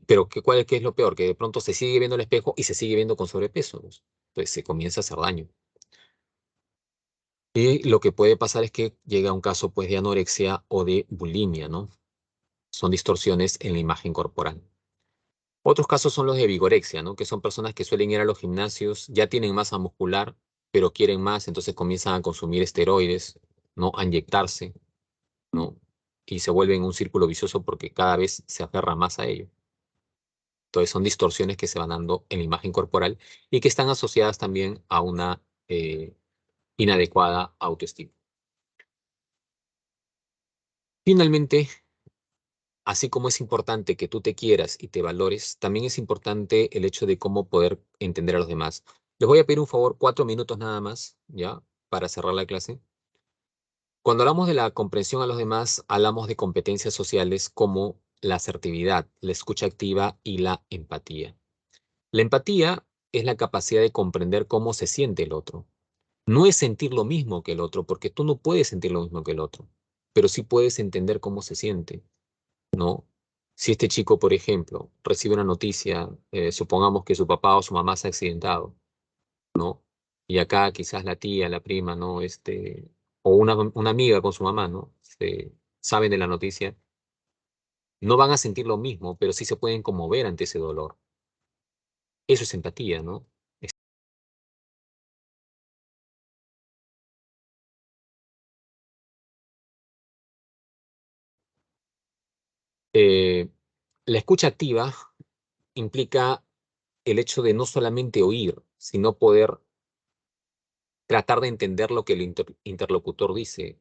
Pero ¿qué es lo peor? Que de pronto se sigue viendo el espejo y se sigue viendo con sobrepeso, ¿no? Pues se comienza a hacer daño. Y lo que puede pasar es que llega a un caso pues de anorexia o de bulimia, ¿no? Son distorsiones en la imagen corporal. Otros casos son los de vigorexia, ¿no? Que son personas que suelen ir a los gimnasios, ya tienen masa muscular, pero quieren más, entonces comienzan a consumir esteroides, ¿no? A inyectarse, ¿no? Y se vuelven un círculo vicioso porque cada vez se aferra más a ello. Entonces son distorsiones que se van dando en la imagen corporal y que están asociadas también a una inadecuada autoestima. Finalmente, así como es importante que tú te quieras y te valores, también es importante el hecho de cómo poder entender a los demás. Les voy a pedir un favor, 4 minutos nada más, ¿ya? Para cerrar la clase. Cuando hablamos de la comprensión a los demás, hablamos de competencias sociales como la asertividad, la escucha activa y la empatía. La empatía es la capacidad de comprender cómo se siente el otro. No es sentir lo mismo que el otro, porque tú no puedes sentir lo mismo que el otro, pero sí puedes entender cómo se siente, ¿no? Si este chico, por ejemplo, recibe una noticia, supongamos que su papá o su mamá se ha accidentado, ¿no? Y acá quizás la tía, la prima, ¿no? O una amiga con su mamá, ¿no? Saben de la noticia, no van a sentir lo mismo, pero sí se pueden conmover ante ese dolor. Eso es empatía, ¿no? Eh, la escucha activa implica el hecho de no solamente oír, sino poder tratar de entender lo que el interlocutor dice.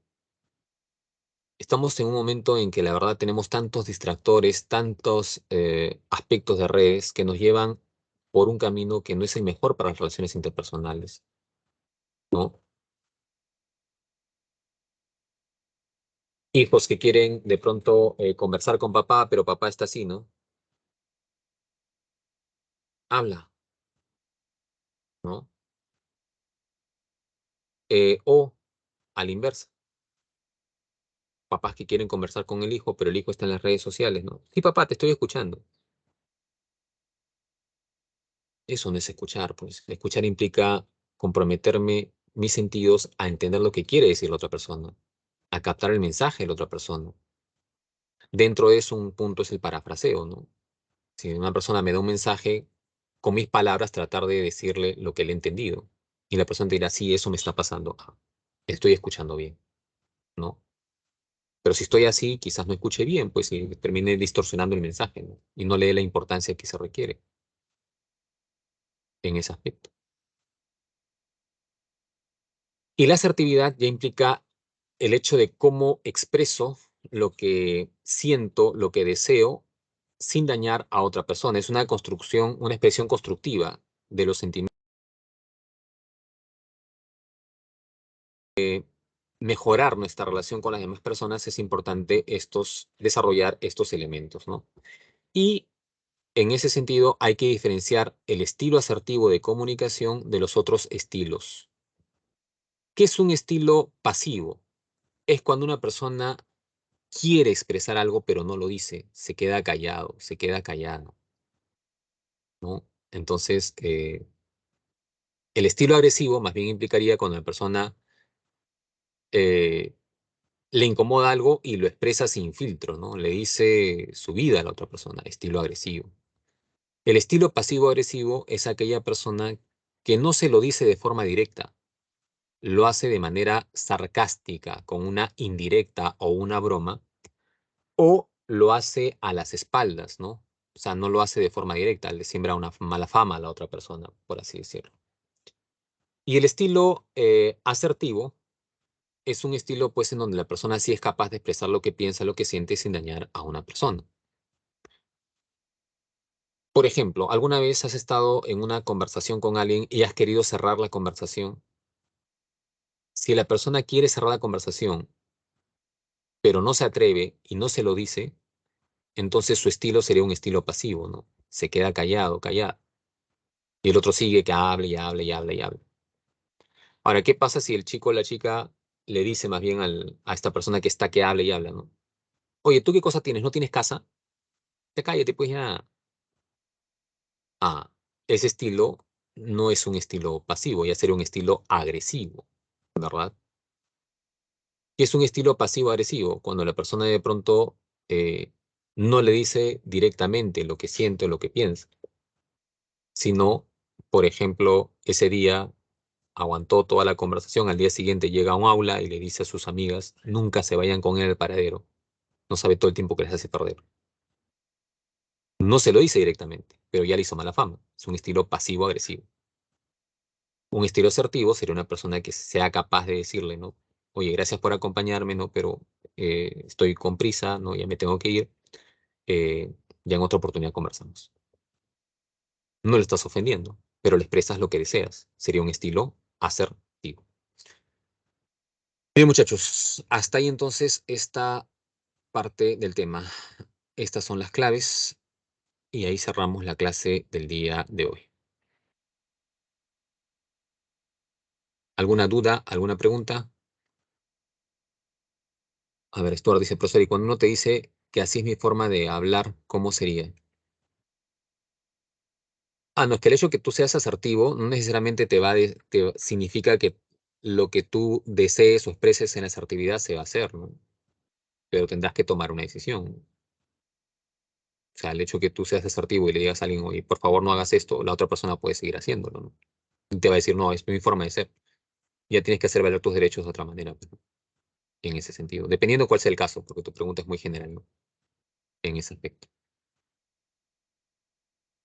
Estamos en un momento en que la verdad tenemos tantos distractores, tantos aspectos de redes que nos llevan por un camino que no es el mejor para las relaciones interpersonales, ¿no? Hijos que quieren de pronto conversar con papá, pero papá está así, ¿no? Habla, ¿no? O a la inversa, papás que quieren conversar con el hijo, pero el hijo está en las redes sociales, ¿no? Sí, papá, te estoy escuchando. Eso no es escuchar, pues. Escuchar implica comprometerme mis sentidos a entender lo que quiere decir la otra persona, a captar el mensaje de la otra persona. Dentro de eso, un punto es el parafraseo, ¿no? Si una persona me da un mensaje, con mis palabras tratar de decirle lo que le he entendido. Y la persona te dirá, sí, eso me está pasando. Ah, estoy escuchando bien, ¿no? Pero si estoy así, quizás no escuche bien, pues y termine distorsionando el mensaje, ¿no? Y no le dé la importancia que se requiere en ese aspecto. Y la asertividad ya implica el hecho de cómo expreso lo que siento, lo que deseo, sin dañar a otra persona. Es una construcción, una expresión constructiva de los sentimientos. Mejorar nuestra relación con las demás personas es importante desarrollar estos elementos, ¿no? Y en ese sentido hay que diferenciar el estilo asertivo de comunicación de los otros estilos. ¿Qué es un estilo pasivo? Es cuando una persona quiere expresar algo, pero no lo dice, se queda callado, se queda callado, ¿no? Entonces, el estilo agresivo más bien implicaría cuando la persona eh, le incomoda algo y lo expresa sin filtro, ¿no? Le dice su vida a la otra persona, estilo agresivo. El estilo pasivo-agresivo es aquella persona que no se lo dice de forma directa, lo hace de manera sarcástica, con una indirecta o una broma, o lo hace a las espaldas, ¿no? O sea, no lo hace de forma directa, le siembra una mala fama a la otra persona, por así decirlo. Y el estilo asertivo es un estilo, pues, en donde la persona sí es capaz de expresar lo que piensa, lo que siente sin dañar a una persona. Por ejemplo, ¿alguna vez has estado en una conversación con alguien y has querido cerrar la conversación? Si la persona quiere cerrar la conversación, pero no se atreve y no se lo dice, entonces su estilo sería un estilo pasivo, ¿no? Se queda callado, callado. Y el otro sigue que hable y hable y hable y hable. Ahora, ¿qué pasa si el chico o la chica le dice más bien a esta persona que está que hable y habla, ¿no? Oye, ¿tú qué cosa tienes? ¿No tienes casa? Ya cállate, pues ya. Ah, ese estilo no es un estilo pasivo, ya sería un estilo agresivo, ¿verdad? Y es un estilo pasivo-agresivo, cuando la persona de pronto eh, no le dice directamente lo que siente o lo que piensa, sino, por ejemplo, ese día aguantó toda la conversación, al día siguiente llega a un aula y le dice a sus amigas, nunca se vayan con él al paradero, no sabe todo el tiempo que les hace perder. No se lo dice directamente, pero ya le hizo mala fama. Es un estilo pasivo-agresivo. Un estilo asertivo sería una persona que sea capaz de decirle, ¿no? Oye, gracias por acompañarme, ¿no? Pero estoy con prisa, ¿no? Ya me tengo que ir. Ya en otra oportunidad conversamos. No le estás ofendiendo, pero le expresas lo que deseas. Sería un estilo asertivo. Bien, muchachos, hasta ahí entonces esta parte del tema. Estas son las claves y ahí cerramos la clase del día de hoy. ¿Alguna duda? ¿Alguna pregunta? A ver, Stuart dice, profesor, y cuando uno te dice que así es mi forma de hablar, ¿cómo sería? Ah, no, es que el hecho que tú seas asertivo no necesariamente significa que lo que tú desees o expreses en asertividad se va a hacer, ¿no? Pero tendrás que tomar una decisión. O sea, el hecho que tú seas asertivo y le digas a alguien, oye, por favor no hagas esto, la otra persona puede seguir haciéndolo, ¿no? Y te va a decir, no, es mi forma de ser. Ya tienes que hacer valer tus derechos de otra manera, pues, ¿no? En ese sentido. Dependiendo cuál sea el caso, porque tu pregunta es muy general, ¿no? En ese aspecto.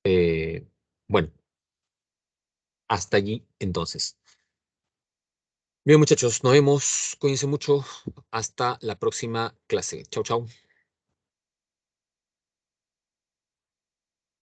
Eh, bueno, hasta allí entonces. Bien, muchachos, nos vemos. Cuídense mucho. Hasta la próxima clase. Chau, chau.